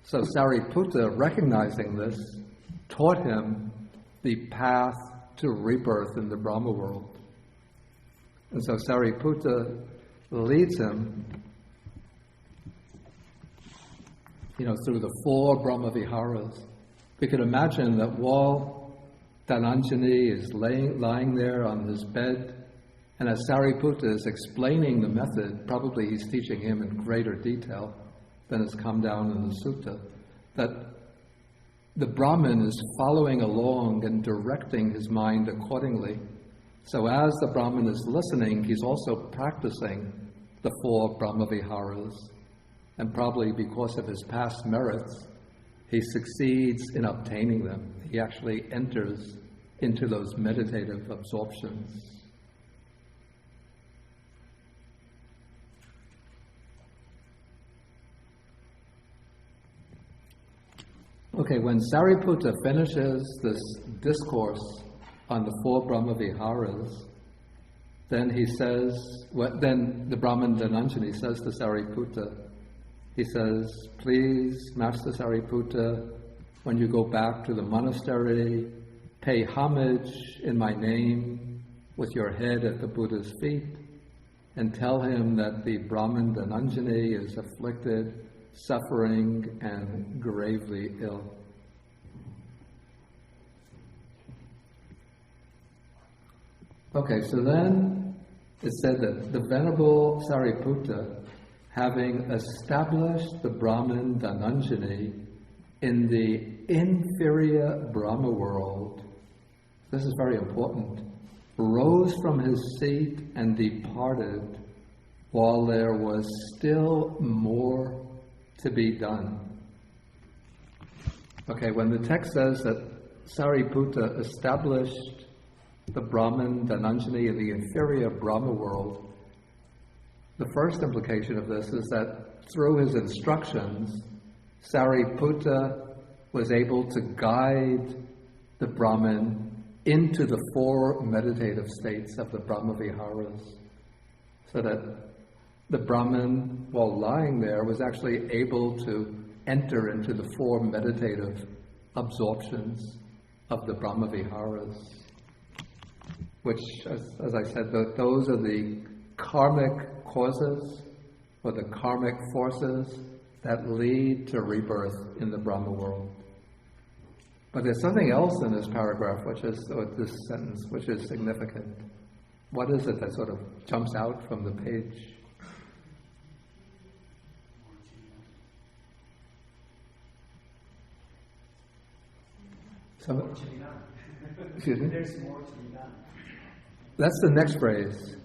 so Sariputta, recognizing this, taught him the path to rebirth in the Brahma-world. And so Sariputta leads him, through the four Brahma-viharas. We could imagine that while Dhananjani is lying there on his bed, and as Sariputta is explaining the method, probably he's teaching him in greater detail than has come down in the sutta, that the Brahmin is following along and directing his mind accordingly. So as the Brahmin is listening, he's also practicing the four Brahma-viharas. And probably because of his past merits, he succeeds in obtaining them. He actually enters into those meditative absorptions. Okay, when Sariputta finishes this discourse on the four Brahma-viharas, then he says, then the Brahmin Dhananjani says to Sariputta, he says, please, Master Sariputta, when you go back to the monastery, pay homage in my name with your head at the Buddha's feet, and tell him that the Brahmin Dhananjani is afflicted, suffering, and gravely ill. Okay, so then it said that the venerable Sariputta, having established the Brahmin Dhananjani in the inferior Brahma-world, this is very important, rose from his seat and departed while there was still more to be done. Okay, when the text says that Sariputta established the Brahmin Dhananjani in the inferior Brahma-world, the first implication of this is that through his instructions, Sariputta was able to guide the Brahmin into the 4 meditative states of the Brahma-viharas, so that the Brahmin, while lying there, was actually able to enter into the 4 meditative absorptions of the Brahma-viharas, which, as I said, those are the karmic causes or the karmic forces that lead to rebirth in the Brahma-world. But there's something else in this paragraph, or this sentence, which is significant. What is it that sort of jumps out from the page? More to be done. Excuse me? There's more to be done. That's the next phrase.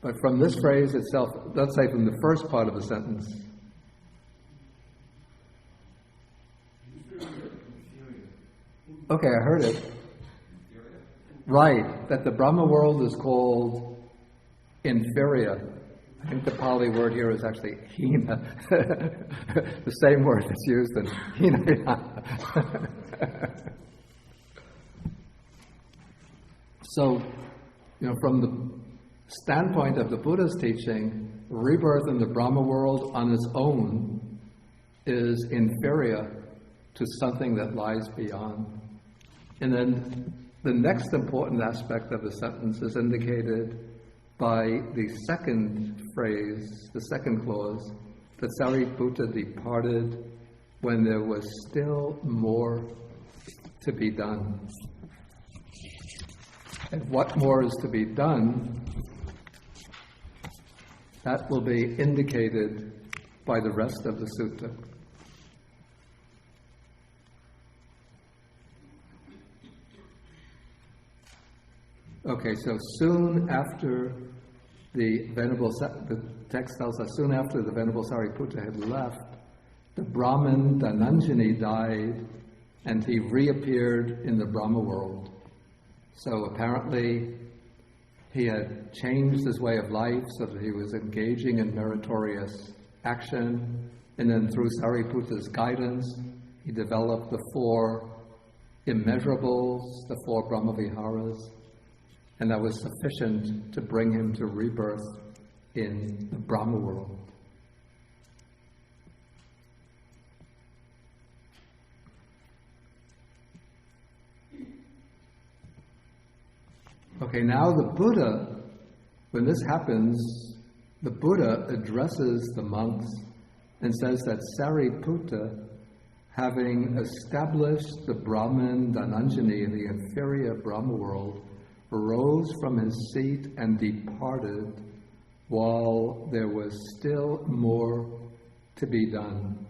But from this phrase itself, let's say from the first part of the sentence. Okay, I heard it. Right, that the Brahma world is called inferior. I think the Pali word here is actually hina. The same word that's used in hina. So, from the standpoint of the Buddha's teaching, rebirth in the Brahma world on its own is inferior to something that lies beyond. And then the next important aspect of the sentence is indicated by the second phrase, the second clause, that Sariputta departed when there was still more to be done. And what more is to be done, that will be indicated by the rest of the sutta. Okay, so soon after the text tells us, soon after the Venerable Sariputta had left, the Brahmin Dhananjani died and he reappeared in the Brahma world. So apparently he had changed his way of life so that he was engaging in meritorious action, and then through Sariputta's guidance, he developed the 4 immeasurables, the 4 Brahma-viharas, and that was sufficient to bring him to rebirth in the Brahma world. Okay, now the Buddha, when this happens, the Buddha addresses the monks and says that Sariputta, having established the Brahmin Dhananjani in the inferior Brahma world, arose from his seat and departed while there was still more to be done.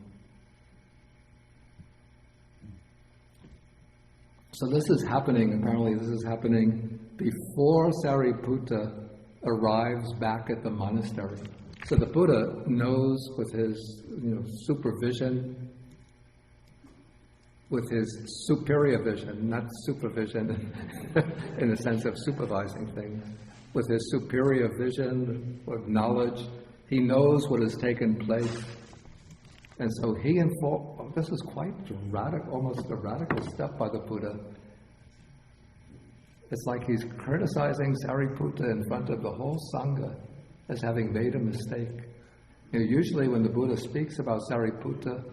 So this is happening, apparently this is happening before Sariputta arrives back at the monastery. So the Buddha knows with his supervision, with his superior vision, not supervision in the sense of supervising things, with his superior vision of knowledge, he knows what has taken place. And so he informed, this is quite radical, almost a radical step by the Buddha. It's like he's criticizing Sariputta in front of the whole Sangha as having made a mistake. Usually when the Buddha speaks about Sariputta,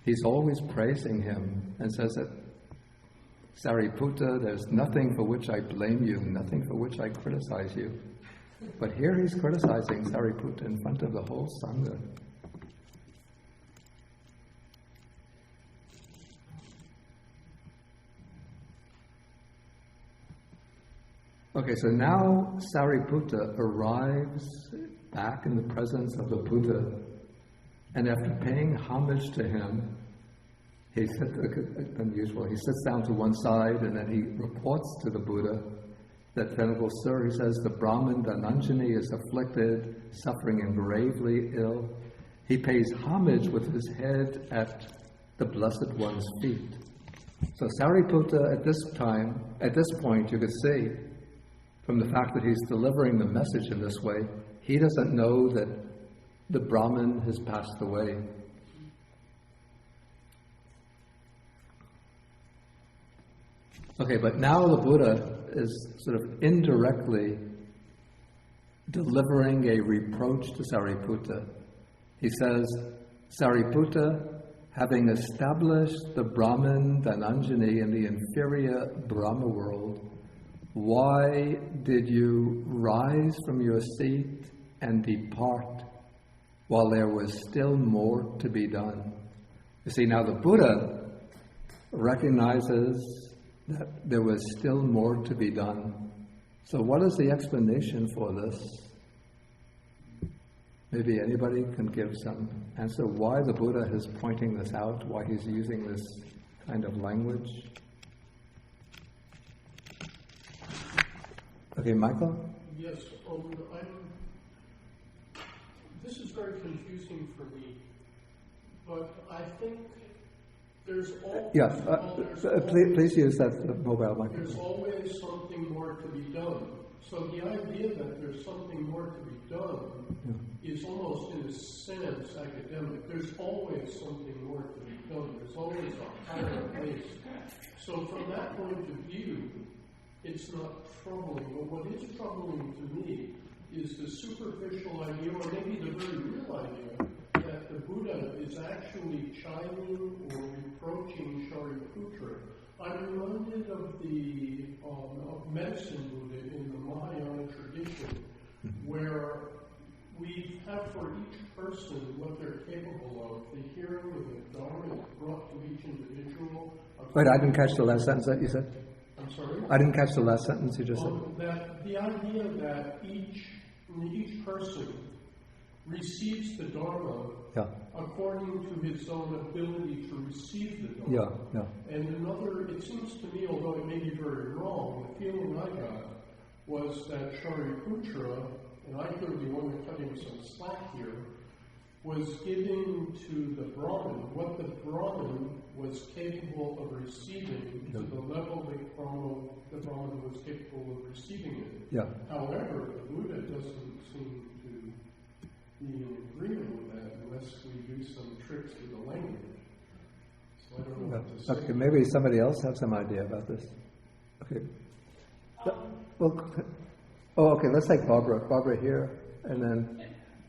he's always praising him and says that, Sariputta, there's nothing for which I blame you, nothing for which I criticize you. But here he's criticizing Sariputta in front of the whole Sangha. Okay, so now Sariputta arrives back in the presence of the Buddha, and after paying homage to him, he sits down to one side and then he reports to the Buddha that, Venerable Sir, he says, the Brahmin Dhananjani is afflicted, suffering and gravely ill. He pays homage with his head at the Blessed One's feet. So Sariputta at this point, you could see, from the fact that he's delivering the message in this way, he doesn't know that the Brahmin has passed away. Okay, but now the Buddha is sort of indirectly delivering a reproach to Sariputta. He says, Sariputta, having established the Brahmin Dhananjani in the inferior Brahma-world, why did you rise from your seat and depart while there was still more to be done? You see, now the Buddha recognizes that there was still more to be done. So what is the explanation for this? Maybe anybody can give some answer why the Buddha is pointing this out, why he's using this kind of language. Okay, Michael? Yes, this is very confusing for me, but I think there's always... Please use that mobile microphone. There's always something more to be done. So the idea that there's something more to be done is almost, in a sense, academic. There's always something more to be done. There's always a higher place. So from that point of view, it's not troubling. But what is troubling to me is the superficial idea, or maybe the very real idea, that the Buddha is actually chiding or reproaching Sariputta. I'm reminded of the medicine Buddha in the Mahayana tradition, where we have for each person what they're capable of. The hearing of the Dharma is brought to each individual. Wait, I didn't catch the last sentence that you said. I'm sorry? I didn't catch the last sentence you just said. That the idea that each person receives the Dharma according to his own ability to receive the Dharma. And another, it seems to me, although it may be very wrong, the feeling I got was that Sariputta, and I could be one to cut him some slack here, was giving to the Brahmin what the Brahmin was capable of receiving to the level the Brahmin was capable of receiving it. However, the Buddha doesn't seem to be in agreement with that unless we do some tricks with the language. So I don't know what to say. Okay, maybe somebody else has some idea about this. Okay. Okay, let's take Barbara. Barbara here, and then,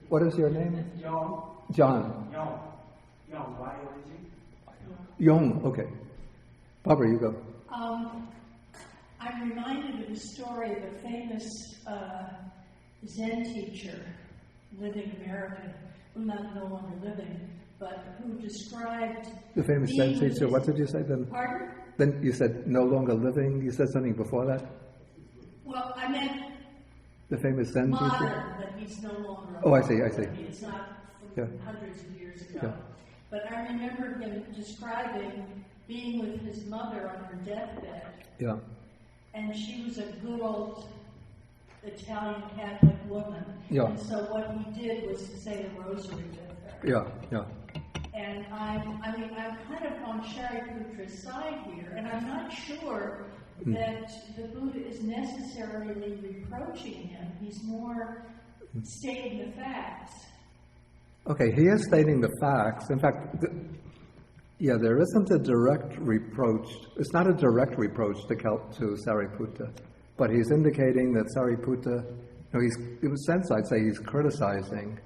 what is your name? John. Yong, why origin? Yong, okay. Barbara, you go. I'm reminded of the story of a famous Zen teacher living in America, who no longer living, but who described... The famous Zen teacher, what did you say then? Pardon? Then you said no longer living, you said something before that? Well, I meant... The famous Zen teacher? Modern, but he's no longer... Oh, I see. It's not from hundreds of years ago. But I remember him describing being with his mother on her deathbed. And she was a good old Italian Catholic woman. And so what he did was to say the rosary with her. And I'm kind of on Shariputra's side here, and I'm not sure that the Buddha is necessarily reproaching him. He's more stating the facts. Okay, he is stating the facts. In fact, there isn't a direct reproach. It's not a direct reproach to Sariputta, but he's indicating that Sariputta, in a sense, I'd say he's criticizing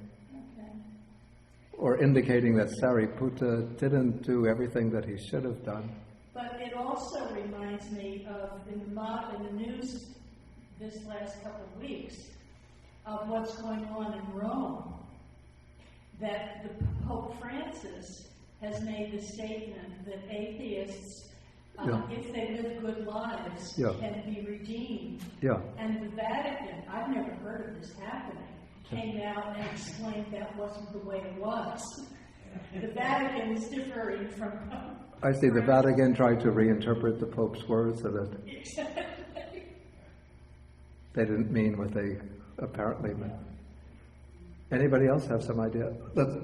or indicating that Sariputta didn't do everything that he should have done. But it also reminds me of, in the news this last couple of weeks, of what's going on in Rome, that the Pope Francis has made the statement that atheists, if they live good lives, can be redeemed. And the Vatican, I've never heard of this happening, came out and explained that wasn't the way it was. The Vatican is differing from... I see, the Vatican tried to reinterpret the Pope's words so that they didn't mean what they apparently meant. Anybody else have some idea?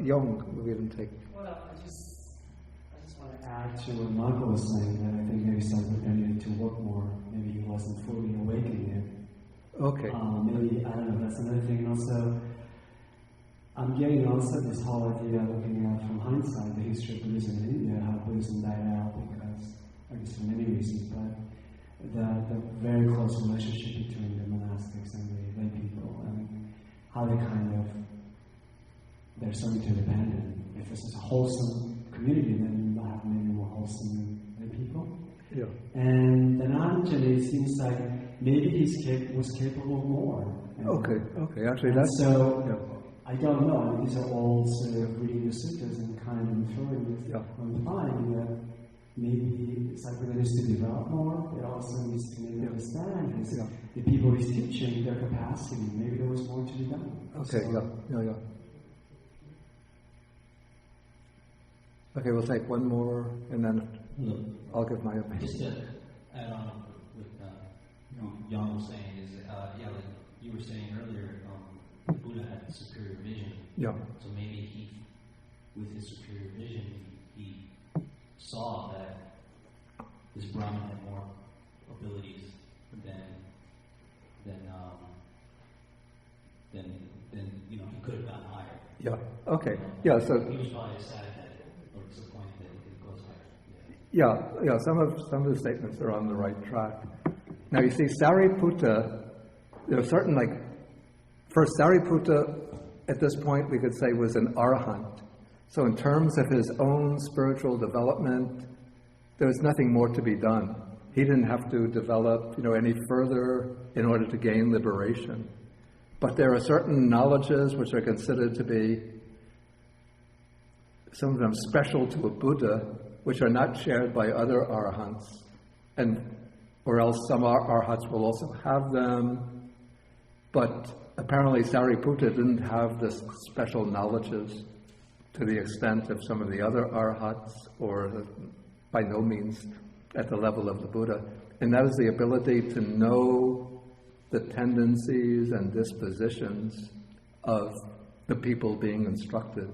Young, we didn't take... Well, I just want to add to what Michael was saying, that I think maybe Sariputta needed to work more. Maybe he wasn't fully awakened yet. Okay. Maybe, I don't know, that's another thing. And also, I'm getting also this whole idea, looking at from hindsight, the history of Buddhism in India, how Buddhism died out because, I guess for many reasons, but the very close relationship between the monastics and the lay people, and how they're so interdependent. If it's a wholesome community, then you'll have many more wholesome lay people. Yeah. And Dhananjani seems like maybe he was capable of more. Okay. Actually, that's so. Yeah. I don't know. I mean, these are all sort of reading the suttas and kind of inferring or implying that maybe Sariputta needs to develop more, but also needs to maybe understand the people he's teaching, their capacity. Maybe there was more to be done. Okay, yeah. Okay, we'll take one more, and then I'll give my opinion. Just to add on with Jan was saying is, like you were saying earlier, Buddha had superior vision. Yeah. So maybe with his superior vision, he saw that this Brahmin had more abilities than he could have gone higher. Yeah. Okay. Yeah. So he was probably sad or disappointed that it goes higher. Yeah. Some of the statements are on the right track. Now you see, Sariputta. There are certain first, Sariputta, at this point, we could say, was an arahant. So in terms of his own spiritual development, there was nothing more to be done. He didn't have to develop, any further in order to gain liberation. But there are certain knowledges which are considered to be, some of them special to a Buddha, which are not shared by other arahants. Or else some arahants will also have them. But apparently Sariputta didn't have this special knowledges to the extent of some of the other arhats, or by no means at the level of the Buddha. And that is the ability to know the tendencies and dispositions of the people being instructed.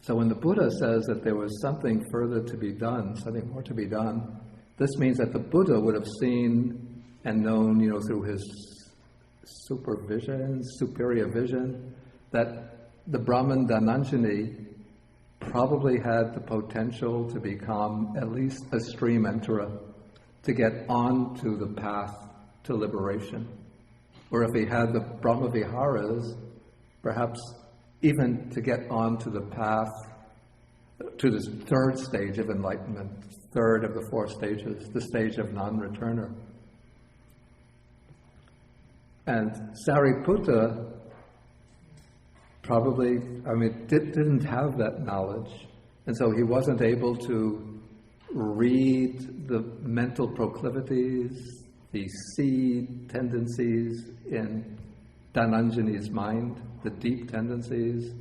So when the Buddha says that there was something further to be done, something more to be done, this means that the Buddha would have seen and known, through his superior vision, that the Brahmin Dhananjani probably had the potential to become at least a stream enterer, to get onto the path to liberation. Or if he had the Brahma Viharas, perhaps even to get onto the path to this third stage of enlightenment, third of the four stages, the stage of non-returner. And Sariputta probably, didn't have that knowledge. And so he wasn't able to read the mental proclivities, the seed tendencies in Dhananjani's mind, the deep tendencies.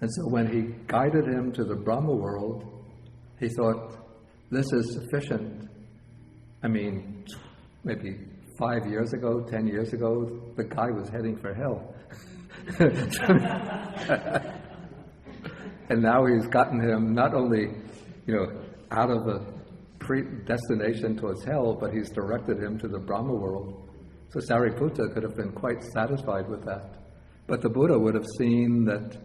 And so when he guided him to the Brahma-world, he thought, this is sufficient. Maybe 5 years ago, 10 years ago, the guy was heading for hell. And now he's gotten him not only, out of the predestination towards hell, but he's directed him to the Brahma world. So Sariputta could have been quite satisfied with that. But the Buddha would have seen that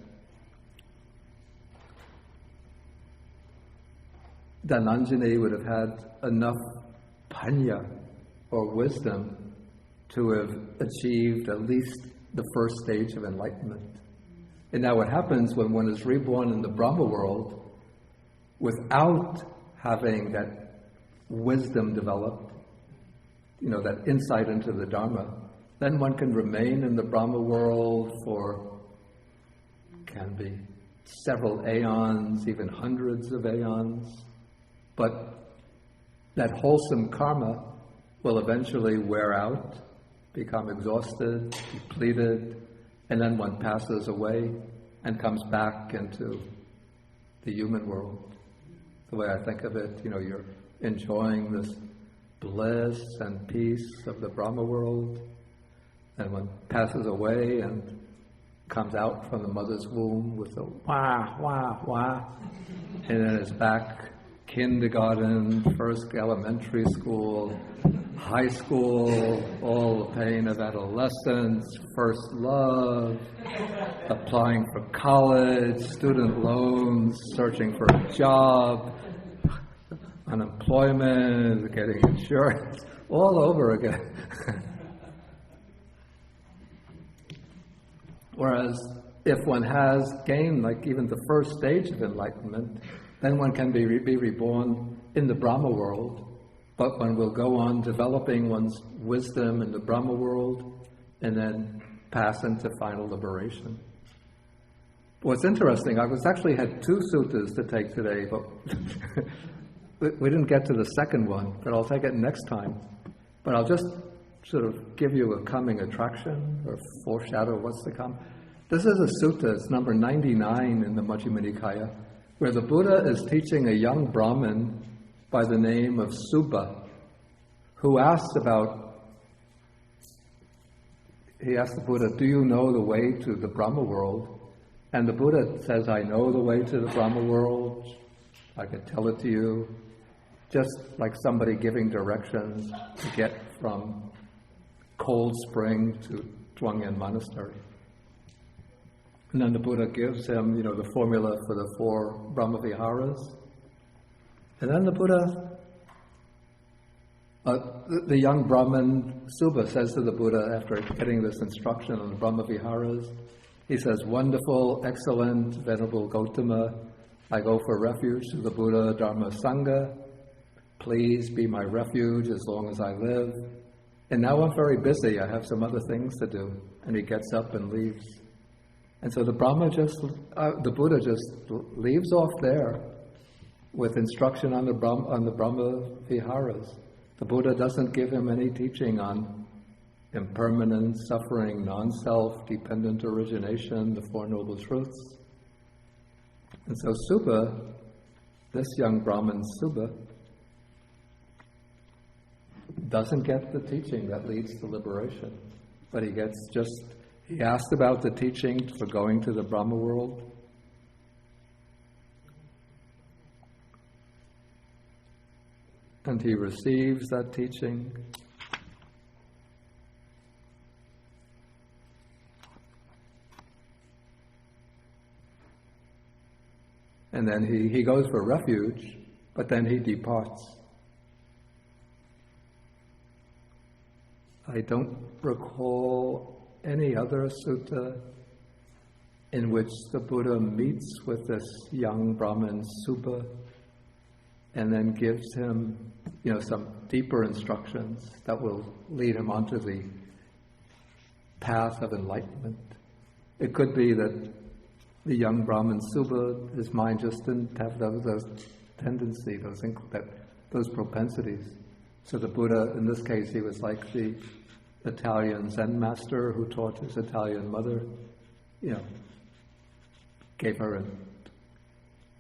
Dhananjani would have had enough panya, or wisdom, to have achieved at least the first stage of enlightenment. And now what happens when one is reborn in the Brahma world without having that wisdom developed, that insight into the Dharma, then one can remain in the Brahma world for, can be several aeons, even hundreds of aeons. But that wholesome karma will eventually wear out, become exhausted, depleted, and then one passes away and comes back into the human world. The way I think of it, you're enjoying this bliss and peace of the Brahma world, and one passes away and comes out from the mother's womb with a wah, wah, wah, and then is back kindergarten, first elementary school, high school, all the pain of adolescence, first love, applying for college, student loans, searching for a job, unemployment, getting insurance, all over again. Whereas if one has gained, like even the first stage of enlightenment, then one can be reborn in the Brahma world, but one will go on developing one's wisdom in the Brahma world and then pass into final liberation. What's interesting, I actually had 2 suttas to take today, but we didn't get to the second one, but I'll take it next time. But I'll just sort of give you a coming attraction or foreshadow what's to come. This is a sutta, it's number 99 in the Majjhima Nikāya, where the Buddha is teaching a young Brahmin by the name of Subba, who asked he asked the Buddha, do you know the way to the Brahma world? And the Buddha says, I know the way to the Brahma world, I can tell it to you, just like somebody giving directions to get from Cold Spring to Zhuangyan Monastery. And then the Buddha gives him, the formula for the 4 Brahma Viharas. And then the Buddha, the young Brahmin Subba says to the Buddha, after getting this instruction on the Brahma Viharas, he says, wonderful, excellent, venerable Gautama, I go for refuge to the Buddha, Dharma, Sangha. Please be my refuge as long as I live. And now I'm very busy, I have some other things to do. And he gets up and leaves. And so the Buddha just leaves off there with instruction on the Brahma Viharas. The Buddha doesn't give him any teaching on impermanence, suffering, non-self, dependent origination, the 4 Noble Truths. And so Subba, this young Brahmin Subba, doesn't get the teaching that leads to liberation, but he asked about the teaching for going to the Brahma world. And he receives that teaching. And then he goes for refuge, but then he departs. I don't recall any other sutta in which the Buddha meets with this young Brahmin Subba and then gives him, some deeper instructions that will lead him onto the path of enlightenment. It could be that the young Brahmin Subba, his mind just didn't have those tendencies, those propensities. So the Buddha, in this case, he was like the Italian Zen master who taught his Italian mother, gave her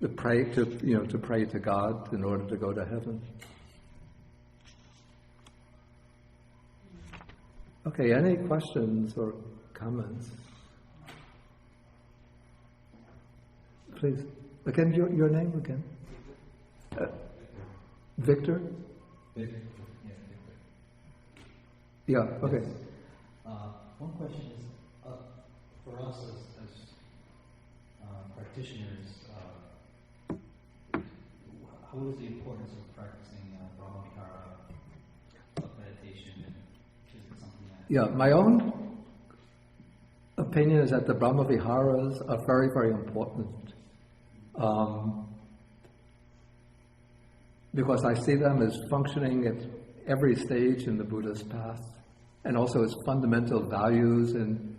to pray to God in order to go to heaven. Okay, any questions or comments? Please. Again, your name again? Victor? Victor. Yeah, okay. One question is, for us as practitioners, what is the importance of practicing Brahma-vihara meditation? Is it something that... Yeah, my own opinion is that the Brahma-viharas are very, very important. Because I see them as functioning at every stage in the Buddha's path, and also as fundamental values, and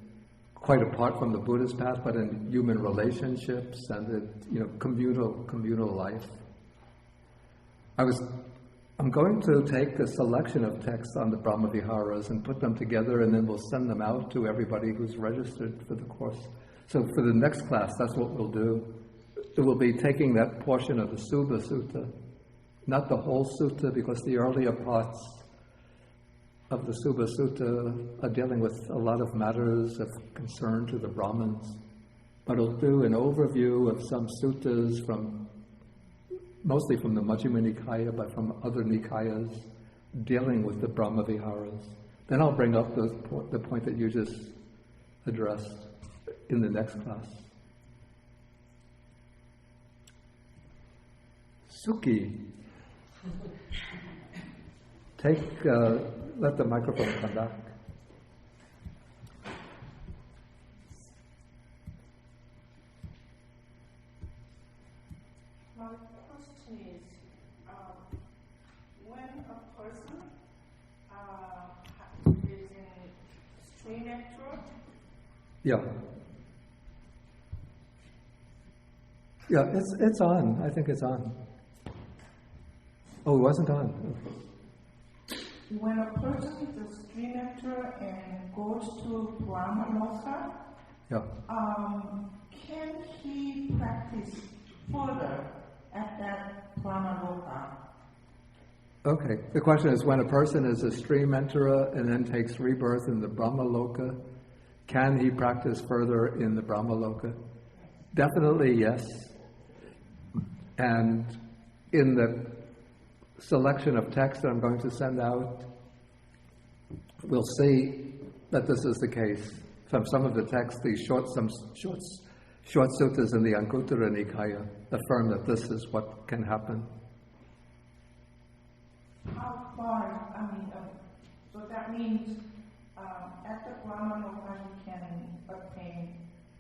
quite apart from the Buddha's path, but in human relationships and in communal life. I'm going to take a selection of texts on the Brahma-viharas and put them together, and then we'll send them out to everybody who's registered for the course. So for the next class, that's what we'll do. It will be taking that portion of the Subba Sutta, not the whole sutta, because the earlier parts of the Subba Sutta are dealing with a lot of matters of concern to the Brahmins. But it'll do an overview of some suttas mostly from the Majjhima Nikāya, but from other Nikāyas, dealing with the Brahma-viharas. Then I'll bring up the point that you just addressed in the next class. Sukhi. Let the microphone come back. My question is, when a person is in stream network. Yeah. Yeah, it's on. I think it's on. Oh, it wasn't on. When a person is a stream network and goes to Brahma-world, can he practice further at that Brahma-world? Okay. The question is, when a person is a stream enterer and then takes rebirth in the Brahma-loka, can he practice further in the Brahma-loka? Definitely yes. And in the selection of text that I'm going to send out, we'll see that this is the case. From some of the texts, these short suttas in the Anguttara Nikāya affirm that this is what can happen. How far, so that means at the Brahma-loka he can attain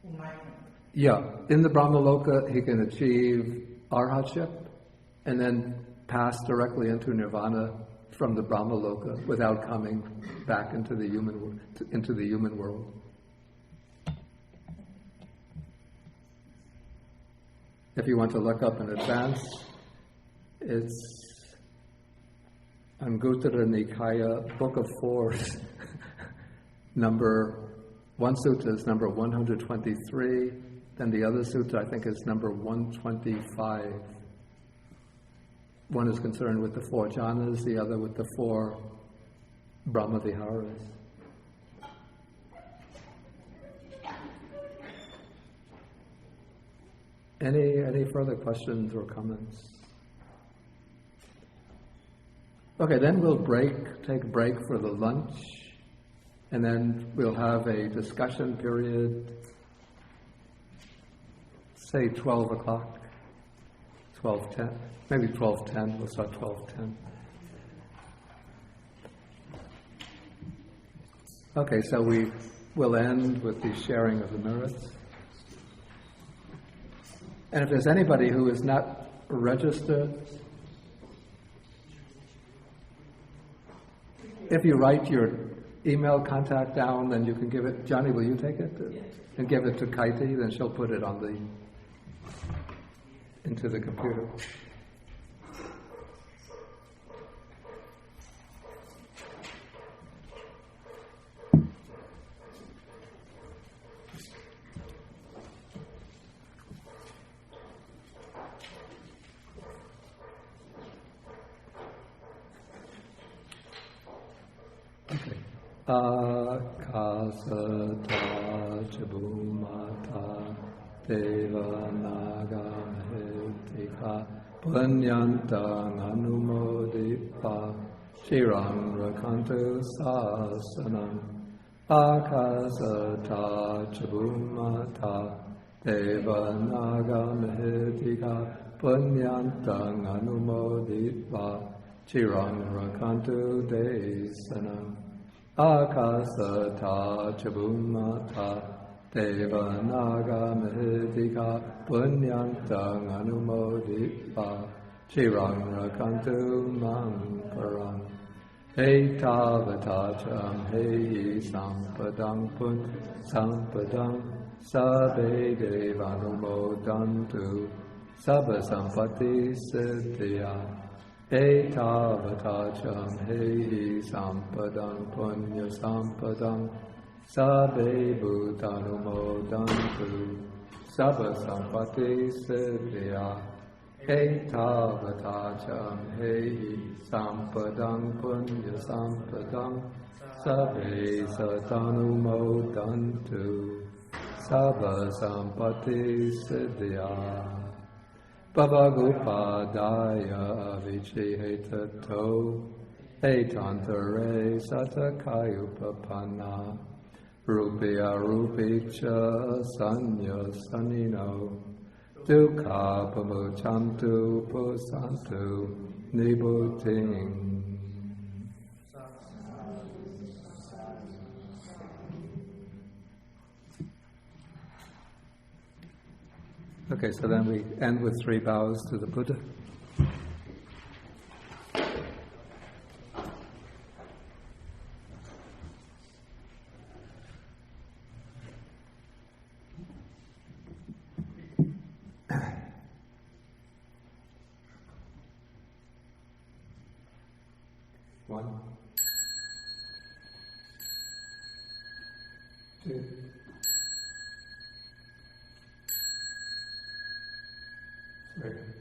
enlightenment? Yeah, in the Brahma-loka he can achieve arhatship and then pass directly into nirvana from the Brahma-loka without coming back into the human world. If you want to look up in advance, it's Anguttara Nikāya, Book of Fours, number one sutta is number 123, then the other sutta I think is number 125. One is concerned with the 4 jhanas, the other with the 4 Brahma-viharas. Any further questions or comments? Okay, then we'll take a break for the lunch, and then we'll have a discussion period, say 12 o'clock, 12:10, maybe 12:10, we'll start 12:10. Okay, so we will end with the sharing of the merits. And if there's anybody who is not registered, if you write your email contact down, then you can give it. Johnny, will you take it? Yes. And give it to Kaiti, then she'll put it into the computer. Akasata Chabumata Deva Naga Hetika Punyantang Anumodipa Shirang Rakantu Sasanam Akasata Chabumata Deva Naga Hetika Punyantang Anumodipa Shirang Rakantu Desanam Akasata Chabumata Deva Naga Mahidika Punyantang Anumodipa Chirang Rakantu Mankaram Etavatacham Heyi Sampadang Pun Sampadang Sabe Devanumodantu Sabha Sampati Siddhya Etavatacham Heyi Sampadang Punya Sampadang Sabe Bhutanumodantu Sabha Sampati Siddhya Etavatacham Heyi Sampadang Punya Sampadang Sabe Satanumodantu Sabha Sampati Siddhya Bhavagupadaya Vichihetato Etantare Satakayupapanna Rupya Rupicha Sanya Sanino Dukha Pamuchantu Pusantu Nibbutting. Okay, so then we end with 3 bows to the Buddha. One, 2, 3.